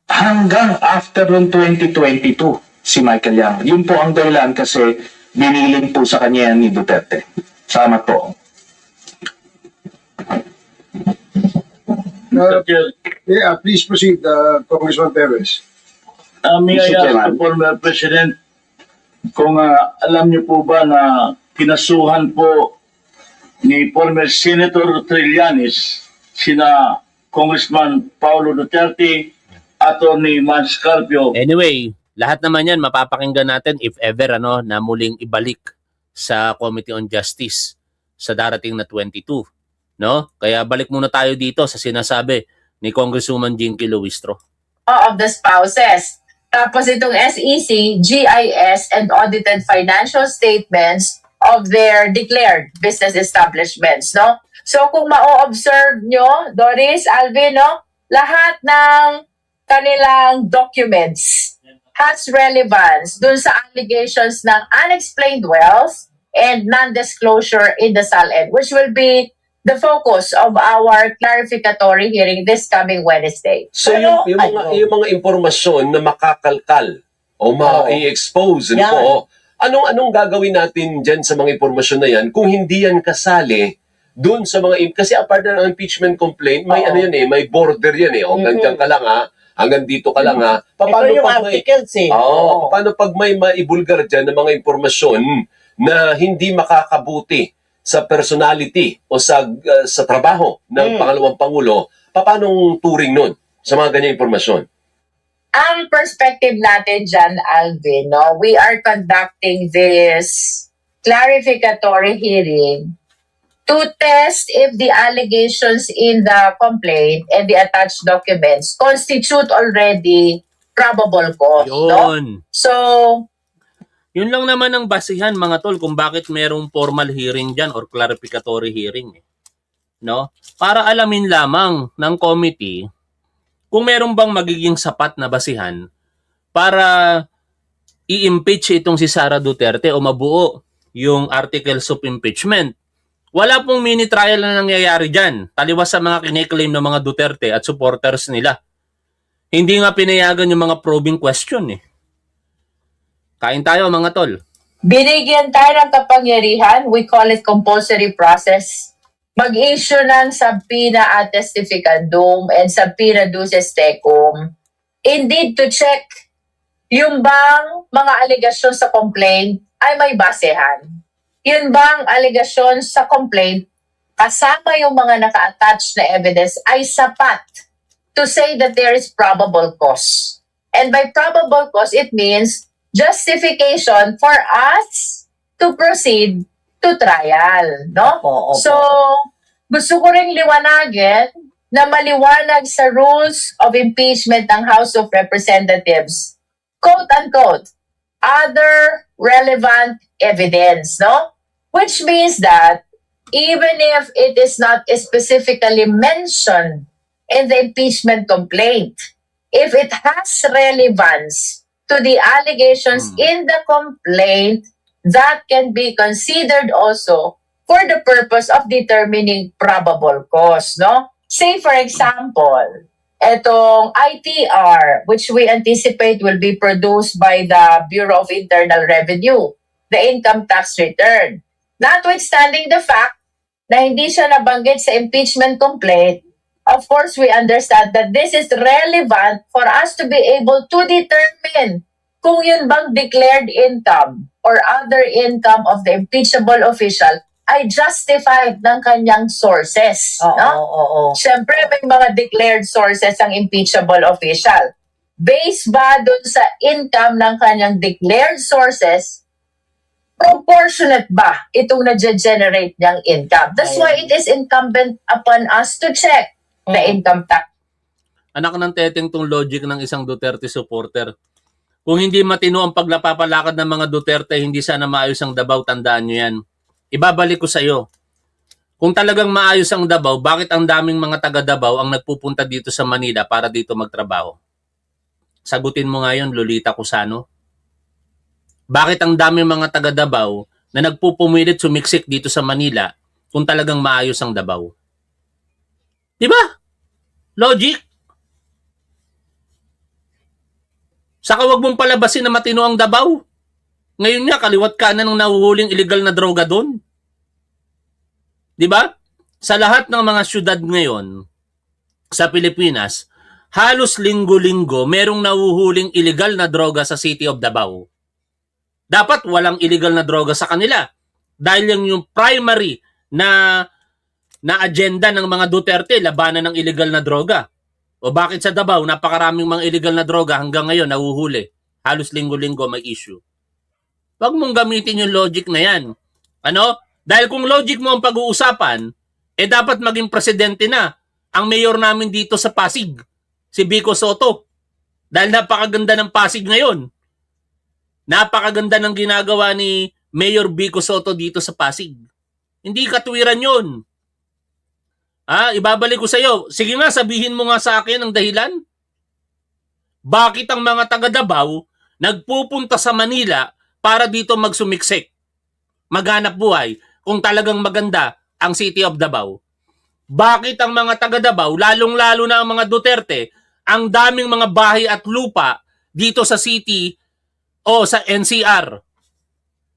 Hanggang after noong 2022, si Michael Yang. Yun po ang dahilan kasi binilin po sa kanya ni Duterte. Salamat po. Please proceed, Congressman Perez. May I Mr. ask Chairman. the former President kung alam niyo po ba na kinasuhan po ni former Senator Trillanes sina Congressman Paulo Duterte, Attorney Mans Carpio. Anyway, lahat naman yan mapapakinggan natin if ever na muling ibalik sa Committee on Justice sa darating na 22, no? Kaya balik muna tayo dito sa sinasabi ni Congresswoman Jinky Luistro. of the spouses. Tapos itong SEC, GIS, and audited financial statements of their declared business establishments, no? So kung ma-observe nyo, Doris, Alvin, no? Lahat ng kanilang documents has relevance dun sa allegations ng unexplained wealth and non-disclosure in the SALN, which will be the focus of our clarificatory hearing this coming Wednesday. So Pero, yung mga impormasyon na makakalkal o ma-expose Yan. po, anong gagawin natin dyan sa mga impormasyon na yan kung hindi yan kasali doon sa mga, kasi apart na ng impeachment complaint, may Oo. ano yan may border yan o hanggang ka lang hanggang dito ka lang Ito yung articles eh. paano pag may maibulgar dyan ng mga impormasyon na hindi makakabuti sa personality o sa trabaho ng pangalawang pangulo, paano turing nun sa mga ganyang impormasyon? Ang perspective natin dyan, Alvin, no, we are conducting this clarificatory hearing to test if the allegations in the complaint and the attached documents constitute already probable cause. No? Yun. So, Yun lang naman ang basihan mga tol kung bakit merong formal hearing dyan or clarificatory hearing. No? Para alamin lamang ng committee kung meron bang magiging sapat na basihan para i-impeach itong si Sara Duterte o mabuo yung articles of impeachment. Wala pong mini trial na nangyayari dyan. Taliwas sa mga kiniklaim ng mga Duterte at supporters nila. Hindi nga pinayagan yung mga probing question eh. Kain tayo mga tol. binigyan tayo ng kapangyarihan, we call it compulsory process, mag-issue ng subpoena at testificandum and subpoena duces tecum. Indeed, to check yung bang mga alegasyon sa complaint ay may basehan. Yun bang alegasyon sa complaint kasama yung mga naka-attach na evidence ay sapat to say that there is probable cause. And by probable cause, it means justification for us to proceed to trial, no? Opo. So, gusto ko ring liwanagin na maliwanag sa rules of impeachment ng House of Representatives, quote-unquote, other relevant evidence, no? Which means that even if it is not specifically mentioned in the impeachment complaint, if it has relevance to the allegations in the complaint, that can be considered also for the purpose of determining probable cause, no? Say for example, etong ITR, which we anticipate will be produced by the Bureau of Internal Revenue, the income tax return. Notwithstanding the fact na hindi siya nabanggit sa impeachment complaint, of course, we understand that this is relevant for us to be able to determine kung yun bang declared income or other income of the impeachable official ay justified ng kanyang sources. No? Siyempre, may mga declared sources ang impeachable official. Based ba dun sa income ng kanyang declared sources, proportionate ba itong na-generate niyang income? That's why it is incumbent upon us to check the income tax. Anak ng teteng tong logic ng isang Duterte supporter. Kung hindi matino ang paglapapalakad ng mga Duterte, hindi sana maayos ang Davao, tandaan nyo yan. Ibabalik ko sa iyo. Kung talagang maayos ang Davao, bakit ang daming mga taga Davao ang nagpupunta dito sa Manila para dito magtrabaho? Sagutin mo ngayon, Lolita Cusano. Bakit ang daming mga taga Davao na nagpupumilit sumiksik dito sa Manila kung talagang maayos ang Davao? Diba? Logic. Saka wag mong palabasin na matino ang Davao. Ngayon nga, kaliwat kanan ng nahuhuling illegal na droga doon. Di ba? Sa lahat ng mga syudad ngayon sa Pilipinas, halos linggo-linggo merong nahuhuling illegal na droga sa City of Davao. Dapat walang illegal na droga sa kanila. Dahil yung primary na agenda ng mga Duterte, labanan ng illegal na droga. O bakit sa Davao, napakaraming mga illegal na droga hanggang ngayon nahuhuli. Halos linggo-linggo may issue. Huwag mong gamitin yung logic na yan. Ano? Dahil kung logic mo ang pag-uusapan, dapat maging presidente na ang mayor namin dito sa Pasig, si Vico Soto. Dahil napakaganda ng Pasig ngayon. Napakaganda ng ginagawa ni Mayor Vico Soto dito sa Pasig. Hindi katwiran yun. Ibabalik ko sa iyo. Sige nga, sabihin mo nga sa akin ang dahilan. Bakit ang mga taga Davao nagpupunta sa Manila para dito magsumiksik, maghanap buhay, kung talagang maganda ang City of Davao? Bakit ang mga taga Davao, lalong-lalo na ang mga Duterte, ang daming mga bahay at lupa dito sa city o sa NCR?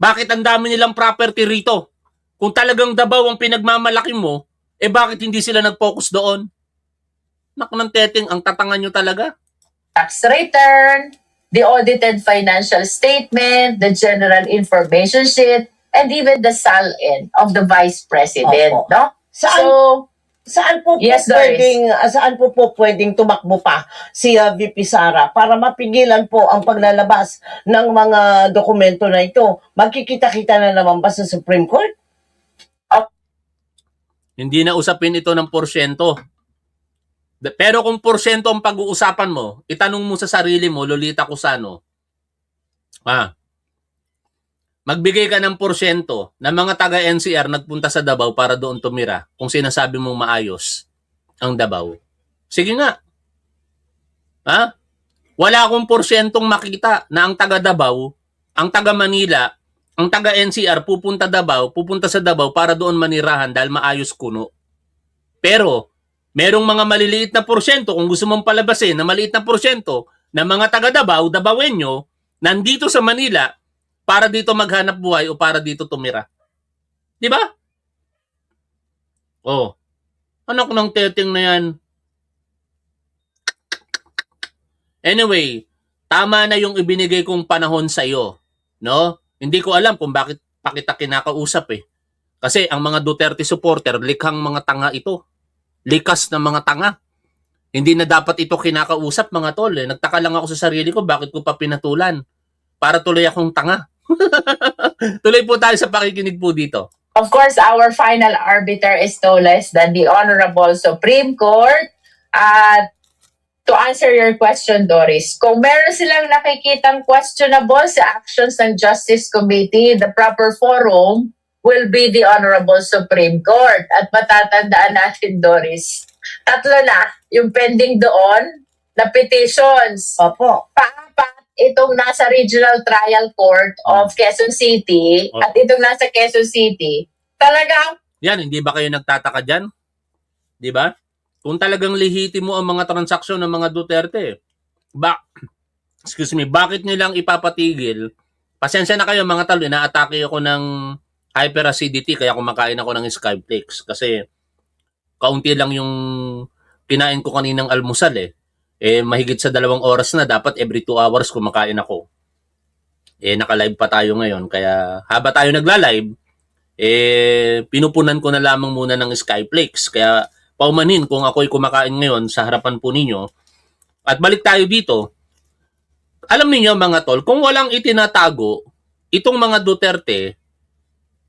Bakit ang dami nilang property rito? Kung talagang Davao ang pinagmamalaki mo, bakit hindi sila nag-focus doon? Naku ng teteng, ang tatangan nyo talaga. Tax return, the audited financial statement, the general information sheet, and even the SALN of the Vice President, Opo. no? Saan po Yes, pwedeng tumakbo pa si VP Sara para mapigilan po ang paglalabas ng mga dokumento na ito? Magkikita-kita na naman ba sa Supreme Court? Hindi na usapin ito ng porsyento. Pero kung porsyento ang pag-uusapan mo, itanong mo sa sarili mo, Lolita Cusano, magbigay ka ng porsyento na mga taga-NCR nagpunta sa Davao para doon tumira kung sinasabi mong maayos ang Davao. Sige nga. Wala akong porsyentong makita na ang taga-Davao, ang taga-Manila, ang taga-NCR pupunta sa Davao para doon manirahan dahil maayos kuno. Pero merong mga maliliit na porsyento, kung gusto mong palabasin na maliit na porsyento, na mga taga-Davao, Davaoenyo, nandito sa Manila para dito maghanap buhay o para dito tumira. Di ba? Anak ng teteng na yan. Anyway, tama na yung ibinigay kong panahon sa iyo, no? Hindi ko alam kung bakit pa kita kinakausap Kasi ang mga Duterte supporter, likhang mga tanga ito. Likas na mga tanga. Hindi na dapat ito kinakausap, mga tol. Nagtaka lang ako sa sarili ko, bakit ko pa pinatulan? Para tuloy akong tanga. Tuloy po tayo sa pakikinig po dito. Of course, our final arbiter is no less than the Honorable Supreme Court. At to answer your question, Doris, kung meron silang nakikitang questionable sa actions ng Justice Committee, the proper forum will be the Honorable Supreme Court. At matatandaan natin, Doris, 3 na yung pending doon na petitions. Opo. Paapat itong nasa Regional Trial Court of Quezon City at itong nasa Quezon City. Talagang Yan, hindi ba kayo nagtataka dyan? Di ba? Kung talagang lihitimo ang mga transaksyon ng mga Duterte, bakit nilang ipapatigil? Pasensya na kayo mga talo, inaatake ako ng hyperacidity kaya kumakain ako ng Skyflakes kasi kaunti lang yung kinain ko kaninang almusal mahigit sa 2 oras na, dapat every 2 hours kumakain ako. Naka-live pa tayo ngayon kaya haba tayo nagla-live, pinupunan ko na lamang muna ng Skyflakes kaya paumanhin kung ako'y kumakain ngayon sa harapan po ninyo. At balik tayo dito. Alam niyo mga tol, kung walang itinatago itong mga Duterte,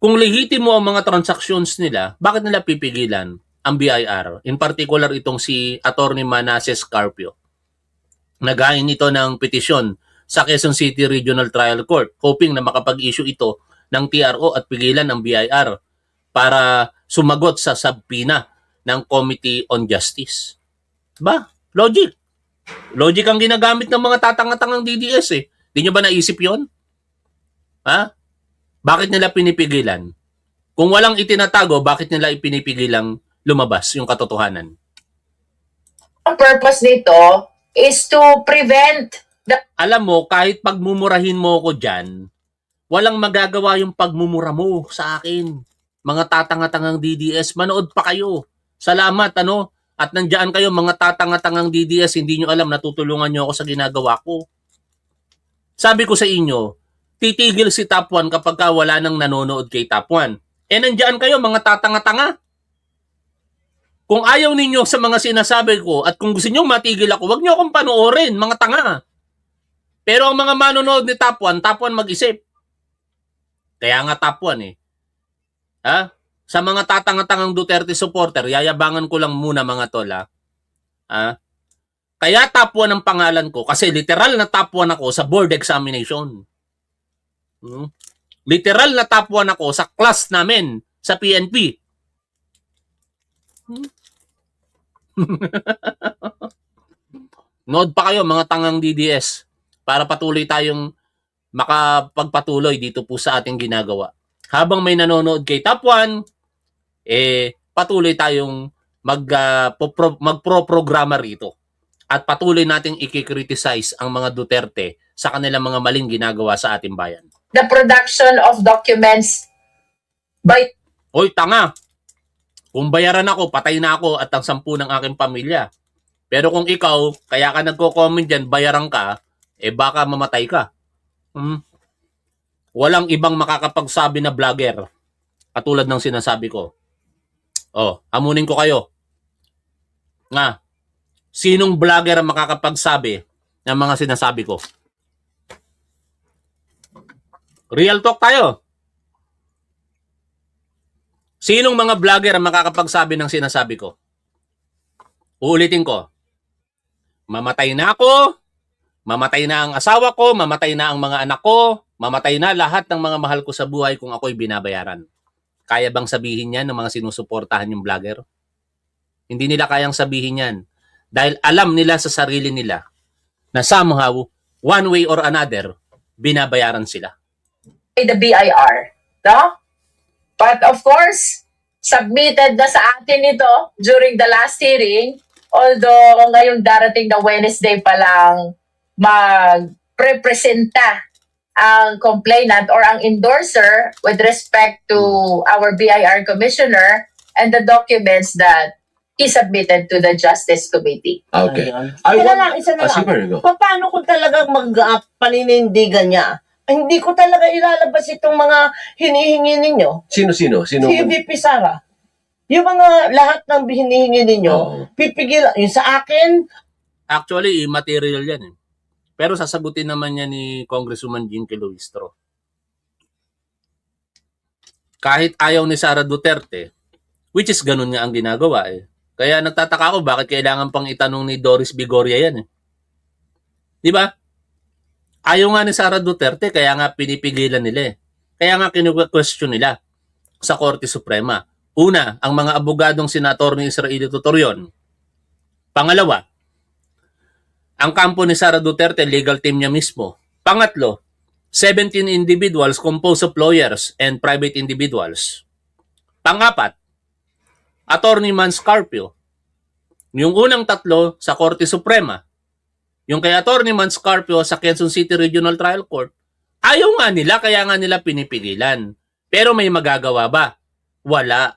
kung lehitimo ang mga transactions nila, bakit nila pipigilan ang BIR? In particular itong si Attorney Manasseh Carpio. Nagain ito ng petisyon sa Quezon City Regional Trial Court hoping na makapag-issue ito ng TRO at pigilan ang BIR para sumagot sa subpoena ng Committee on Justice. Logic. Logic ang ginagamit ng mga tatanga-tangang DDS Di nyo ba naisip yon? Bakit nila pinipigilan? Kung walang itinatago, bakit nila ipinipigilang lumabas yung katotohanan? ang purpose nito is to prevent the Alam mo, kahit pagmumurahin mo ko dyan, walang magagawa yung pagmumura mo sa akin. Mga tatanga-tangang DDS, manood pa kayo. Salamat, At nandiyan kayo mga tatanga-tangang DDS, hindi nyo alam, natutulungan nyo ako sa ginagawa ko. Sabi ko sa inyo, titigil si Top 1 kapag wala nang nanonood kay Top 1. Nandiyan kayo mga tatanga-tanga. Kung ayaw ninyo sa mga sinasabi ko at kung gusto nyo matigil ako, wag nyo akong panoorin, mga tanga. Pero ang mga manonood ni Top 1 mag-isip. Kaya nga Top 1 eh. Ha? Sa mga tatanga-tangang Duterte supporter, yayabangan ko lang muna mga tol ha. Kaya Top 1 ang pangalan ko kasi literal na Top 1 ako sa board examination. Literal na Top 1 ako sa class namin sa PNP. Nood pa kayo mga tangang DDS para patuloy tayong makapagpatuloy dito po sa ating ginagawa. Habang may nanonood kay Top 1, patuloy tayong magpro-programa rito. At patuloy nating i-criticize ang mga Duterte sa kanilang mga maling ginagawa sa ating bayan. The production of documents by Hoy, tanga! Kung bayaran ako, patay na ako at ang 10 ng aking pamilya. Pero kung ikaw, kaya ka nagko-comment dyan, bayaran ka, baka mamatay ka. Walang ibang makakapagsabi na vlogger. Katulad ng sinasabi ko. Amunin ko kayo. Nga, sinong vlogger ang makakapagsabi ng mga sinasabi ko? Real talk tayo. Sinong mga vlogger ang makakapagsabi ng sinasabi ko? Uulitin ko. Mamatay na ako, mamatay na ang asawa ko, mamatay na ang mga anak ko, mamatay na lahat ng mga mahal ko sa buhay kung ako'y binabayaran. Kaya bang sabihin yan ng mga sinusuportahan yung vlogger? Hindi nila kayang sabihin yan. Dahil alam nila sa sarili nila na somehow, one way or another, binabayaran sila. the BIR. No? But of course, submitted na sa atin ito during the last hearing, although ngayong darating na Wednesday pa lang mag-representa ang complainant or ang endorser with respect to our BIR commissioner and the documents that he submitted to the Justice Committee. Okay. Isa na lang. Sige, go. Paano kung talagang mag-paninindigan niya? Hindi ko talaga ilalabas itong mga hinihingi ninyo. Sino? Si VP Sara. Yung mga lahat ng hinihingi ninyo, Oo. pipigil. Yung sa akin, Actually, immaterial yan eh. Pero sasagutin naman yan ni Congresswoman Jinky Luistro. Kahit ayaw ni Sara Duterte, which is ganun nga ang ginagawa eh. Kaya nagtataka ako bakit kailangan pang itanong ni Doris Bigoria yan eh. Di ba? Ayaw nga ni Sara Duterte, kaya nga pinipigilan nila eh. Kaya nga kinu-question nila sa Korte Suprema. Una, ang mga abogadong senator ni Israel Tutorion. Pangalawa, ang kampo ni Sara Duterte, legal team niya mismo. Pangatlo, 17 individuals composed of lawyers and private individuals. Pangapat, Attorney Mans Carpio. Yung unang tatlo sa Korte Suprema. Yung kay Attorney Mans Carpio sa Quezon City Regional Trial Court, ayaw nga nila, kaya nga nila pinipigilan. Pero may magagawa ba? Wala.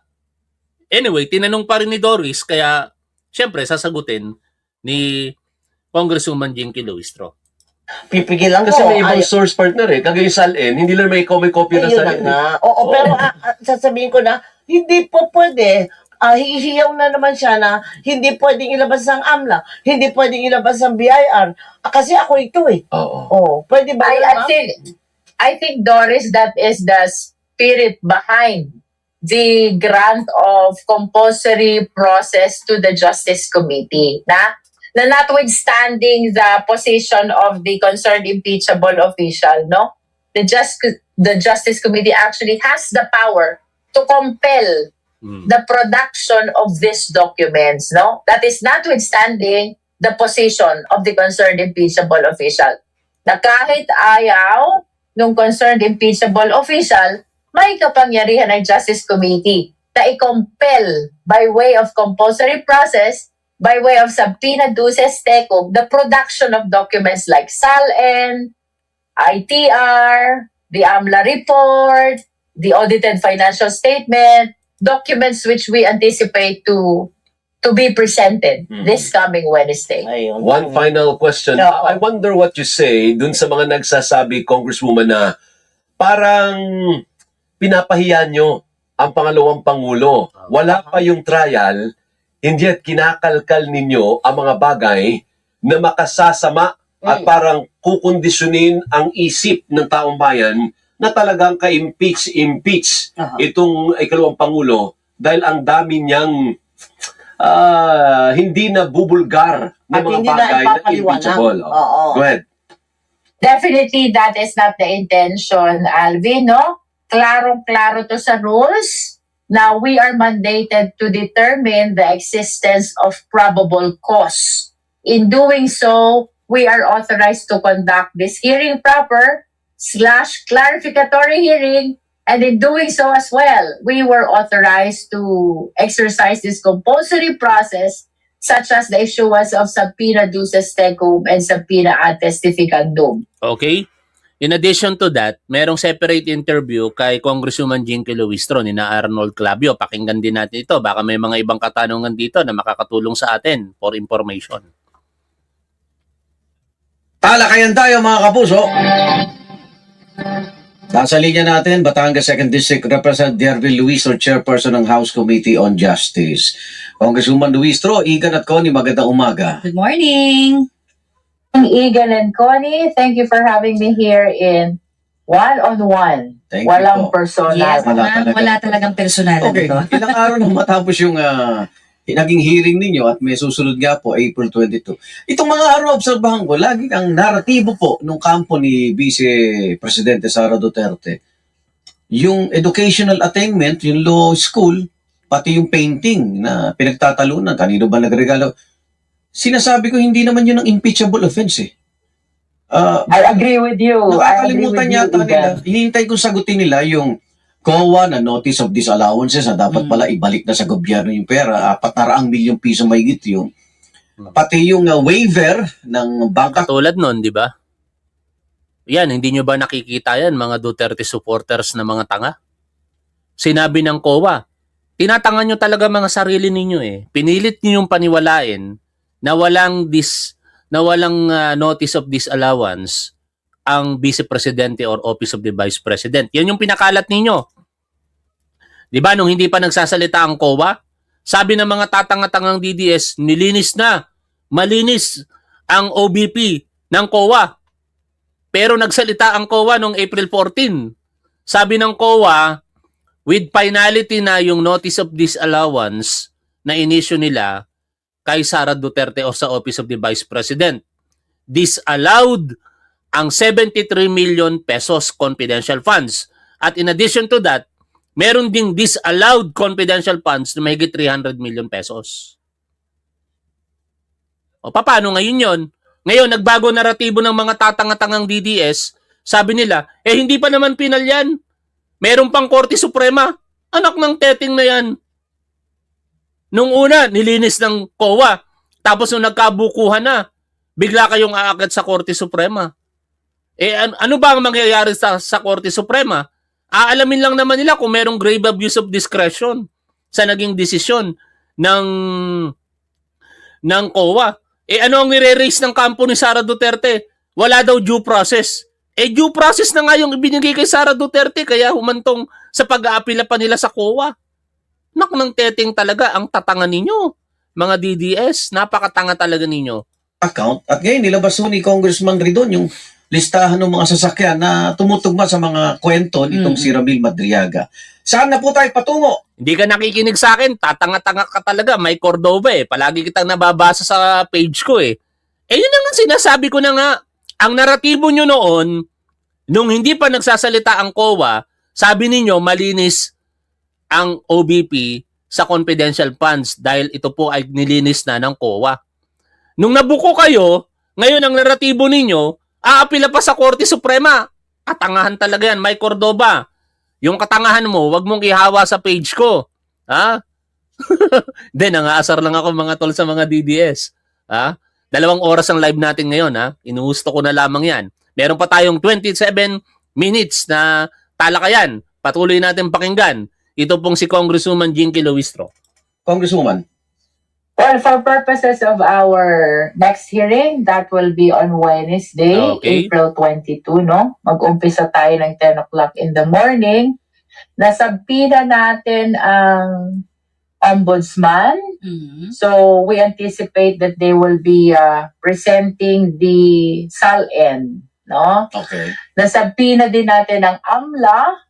Anyway, tinanong pa rin ni Doris, kaya syempre sasagutin ni Congresswoman Jinky Luistro. pipigilan ko. Kasi may ibang source partner eh. Kagaya SALN, hindi lang may copy na Ayun na SALN. nga. Oo, pero sasabihin ko na, hindi po pwede. Hihiyaw na naman siya na hindi pwedeng ilabas ang AMLA, hindi pwedeng ilabas ang BIR. Kasi ako ito eh. Oo. Oh, pwede ba? I think, Doris, that is the spirit behind the grant of compulsory process to the Justice Committee. Na notwithstanding the position of the concerned impeachable official, no, the Justice Committee actually has the power to compel the production of these documents, no? That is notwithstanding the position of the concerned impeachable official. Na kahit ayaw ng concerned impeachable official, may kapangyarihan ng Justice Committee na i-compel by way of compulsory process, by way of subpoena duces tecum, the production of documents like SALN, ITR, the AMLA report, the audited financial statement, documents which we anticipate to to be presented Mhm. this coming Wednesday. Ayun. One final question. Oo. I wonder what you say dun sa mga nagsasabi, Congresswoman, na parang pinapahiya nyo ang pangalawang Pangulo. Wala pa yung trial, hindi at kinakalkal ninyo ang mga bagay na makasasama at parang kukondisyonin ang isip ng taong bayan na talagang ka-impeach itong ikalawang Pangulo dahil ang dami niyang hindi na bubulgar na At mga hindi na bagay na ipapaliwanag. impeachable. Oo. Go ahead. Definitely, that is not the intention, Alvin, no? Klarong-klaro to sa rules. Now, we are mandated to determine the existence of probable cause. In doing so, we are authorized to conduct this hearing proper / clarificatory hearing. And in doing so as well, we were authorized to exercise this compulsory process such as the issuance of subpoena duces tecum and subpoena ad testificandum. Okay? In addition to that, merong separate interview kay Congresswoman Jinky Luistro ni na Arnold Clavio. Pakinggan din natin ito. Baka may mga ibang katanungan dito na makakatulong sa atin for information. Talakayan tayo mga kapuso. Nasa linya natin, Batangas 2nd District Representative Dervin Luistro, Chairperson ng House Committee on Justice. Congresswoman Luistro, Igan at Connie, magandang umaga. Good morning. Egan and Connie, thank you for having me here in one-on-one. Thank you Walang po. personal. Yes, Wala ma'am. talaga. Wala talagang personalan Okay, dito. ilang araw nang matapos yung naging hearing ninyo at may susunod nga po, April 22. Itong mga araw, obserbahan ko, lagi ang naratibo po nung kampo ni Vice Presidente Sara Duterte, yung educational attainment, yung law school, pati yung painting na pinagtatalunan, kanino ba nagregalo? Sinasabi ko, hindi naman yun ang impeachable offense eh. I agree with you. Nakakalimutan yata nila, hinihintay kong sagutin nila yung COA na notice of disallowances na dapat pala ibalik na sa gobyerno yung pera, 400 milyong piso mahigit yung pati yung waiver ng bangka. Katulad nun, di ba? Yan, hindi nyo ba nakikita yan, mga Duterte supporters na mga tanga? Sinabi ng COA, tinatangan nyo talaga mga sarili ninyo eh. Pinilit nyo yung paniwalain na walang notice of disallowance ang Vice Presidente or Office of the Vice President. Yan yung pinakalat ninyo. Di ba, nung hindi pa nagsasalita ang COA, sabi ng mga tatanga-tangang DDS, nilinis na, malinis ang OBP ng COA. Pero nagsalita ang COA noong April 14. Sabi ng COA, with finality na yung notice of disallowance na inisyu nila kay Sara Duterte o sa Office of the Vice President, disallowed ang 73 million pesos confidential funds. At in addition to that, meron ding disallowed confidential funds na mahigit 300 million pesos. O paano ngayon yon? Ngayon, nagbago naratibo ng mga tatanga-tangang DDS, sabi nila, hindi pa naman pinal yan. Meron pang Korte Suprema. Anak ng teteng na yan. Nung una, nilinis ng COA. Tapos nung nagkabukuhan na, bigla kayong aakyat sa Korte Suprema. Ano ba ang mangyayari sa Korte Suprema? Aalamin lang naman nila kung merong grave abuse of discretion sa naging desisyon ng COA. Ano ang nire-raise ng kampo ni Sara Duterte? Wala daw due process. Due process na nga yung ibinigay kay Sara Duterte kaya humantong sa pag-aapila pa nila sa COA. Nak ng teteng talaga ang tatanga ninyo. Mga DDS, napakatanga talaga ninyo. Account at ngayon nilabas ni Congressman Ridon yung listahan ng mga sasakyan na tumutugma sa mga kwento nitong si Ramil Madriaga. Saan na po tayo patungo? Hindi ka nakikinig sa akin, tatanga-tanga ka talaga, may Cordova eh. Palagi kitang nababasa sa page ko eh. Yun na nga sinasabi ko na nga. Ang naratibo nyo noon, nung hindi pa nagsasalita ang COA, sabi ninyo malinis ang OBP sa confidential funds dahil ito po ay nilinis na ng COA. Nung nabuko kayo, ngayon ang naratibo ninyo, aapila pa sa Korte Suprema. Katangahan talaga yan, Mike Cordova. Yung katangahan mo, wag mong ihawa sa page ko. Ha? Hindi, nangaasar lang ako mga tol sa mga DDS. Ha? 2 oras ang live natin ngayon. Ha? Inuhusto ko na lamang yan. Meron pa tayong 27 minutes na talakayan. Patuloy natin pakinggan. Ito pong si Congresswoman Jinky Luistro. Congresswoman. Well, for purposes of our next hearing, that will be on Wednesday, Okay. April 22, no? Mag-umpisa tayo ng 10 o'clock in the morning. Nasabpina natin ang ombudsman. Mhm. So, we anticipate that they will be presenting the SALN, no? Okay. Nasabpina din natin ang AMLA,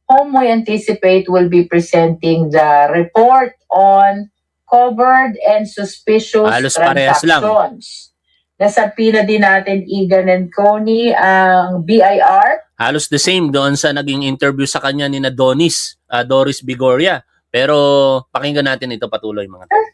whom we anticipate will be presenting the report on covered and suspicious Halos parehas lang. transactions. Nasabpina din natin Egan and Coney ang BIR. Halos the same doon sa naging interview sa kanya ni na Doris Bigoria. Pero pakinggan natin ito patuloy mga tol.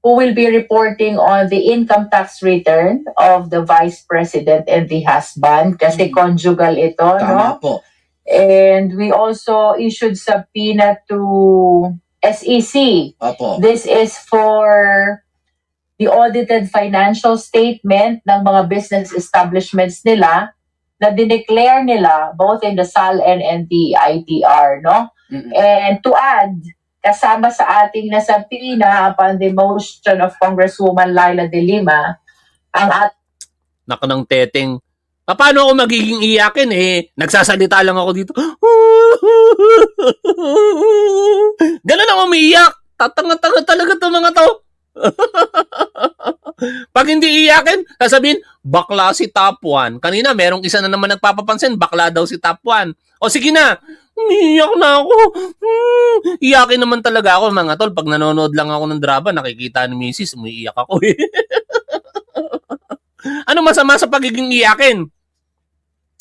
Who will be reporting on the income tax return of the vice president and the husband kasi conjugal ito, Tama no? po. And we also issued subpoena to SEC. Opo. This is for the audited financial statement ng mga business establishments nila na dineclare nila both in the SALN and the ITR, no? Mm-mm. And to add, kasama sa ating nasabpina upon the motion of Congresswoman Laila De Lima, ang Nako ng teteng. Paano ako magiging iyakin eh? Nagsasalita lang ako dito. Ganun ako umiiyak. Tatanga-tanga talaga to mga to. Pag hindi iyakin, sasabihin, bakla si top 1. Kanina, merong isa na naman nagpapapansin, bakla daw si top 1. O sige na, umiiyak na ako. Iyakin naman talaga ako mga tol. Pag nanonood lang ako ng drama, nakikita ni Mrs. Umiiyak ako eh. Ano masama sa pagiging iyakin?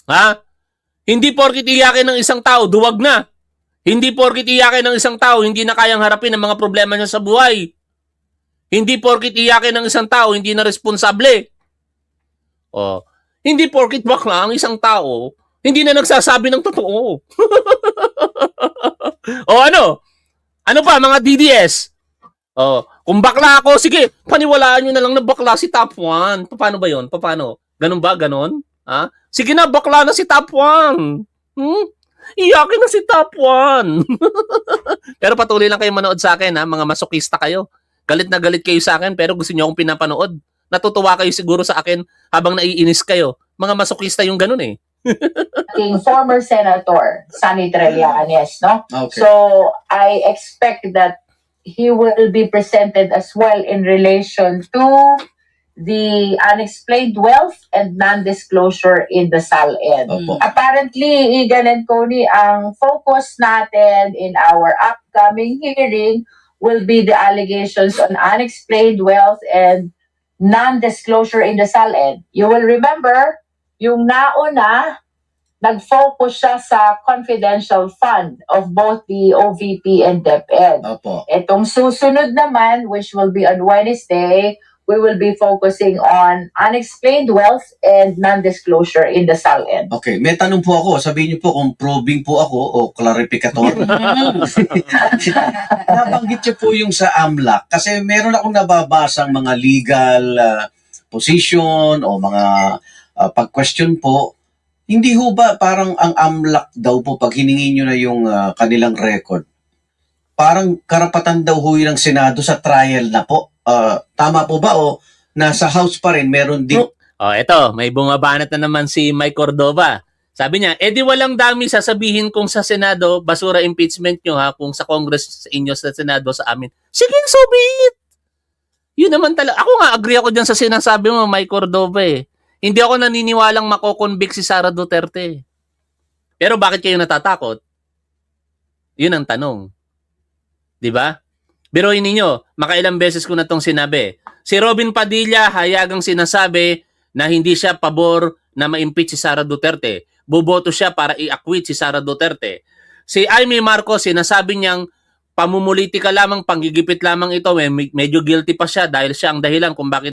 Ha? Hindi porkit iyakin ng isang tao, duwag na. Hindi porkit iyakin ng isang tao, hindi na kayang harapin ang mga problema niya sa buhay. Hindi porkit iyakin ng isang tao, hindi na responsable. Oh, hindi porkit bakla ang isang tao, hindi na nagsasabi ng totoo. O ano? Ano pa mga DDS? Oh, kung bakla ako, sige, paniwalaan nyo na lang na bakla si top 1. Paano ba yon? Paano? Ganun ba? Ganon? Ha? Sige na, bakla na si top 1. Iyakin na si top 1. Pero patuloy lang kayo manood sa akin, ha? Mga masokista kayo. Galit na galit kayo sa akin, pero gusto niyo akong pinapanood. Natutuwa kayo siguro sa akin habang naiinis kayo. Mga masokista yung ganun eh. ating former Senator, Sonny Trillanes, no? Okay. So, I expect that he will be presented as well in relation to the unexplained wealth and non-disclosure in the SALN. Opo. Apparently, Egan and Coney, ang focus natin in our upcoming hearing will be the allegations on unexplained wealth and non-disclosure in the SALN. You will remember, yung nauna, nag-focus siya sa confidential fund of both the OVP and DepEd. Opo. Itong susunod naman, which will be on Wednesday, we will be focusing on unexplained wealth and non-disclosure in the SALN. Okay, may tanong po ako. Sabihin niyo po kung probing po ako o clarificator. Nabanggit niyo po yung sa AMLAC kasi meron akong nababasang mga legal position o mga pag-question po. Hindi ho ba parang ang AMLAC daw po pag hiningi nyo na yung kanilang record, parang karapatan daw ho yun ng Senado sa trial na po? Tama po ba o nasa House pa rin meron din? Oh, eto, may bumabanat na naman si Mike Cordova. Sabi niya, di walang dami sasabihin kung sa Senado, basura impeachment nyo ha, kung sa Congress sa inyo, sa Senado, sa amin. Sige, so be it. Yun naman talaga. Ako nga, agree ako dyan sa sinasabi mo, Mike Cordova eh. Hindi ako naniniwalang makokonvict si Sara Duterte. Pero bakit kayo natatakot? Yun ang tanong. Di ba? Biruin ninyo, makailang beses ko na itong sinabi. Si Robin Padilla hayagang sinasabi na hindi siya pabor na ma-impeach si Sara Duterte. Boboto siya para i-acquit si Sara Duterte. Si Amy Marcos sinasabi niyang pamumulitika lamang, panggigipit lamang ito. Medyo guilty pa siya dahil siya ang dahilan kung bakit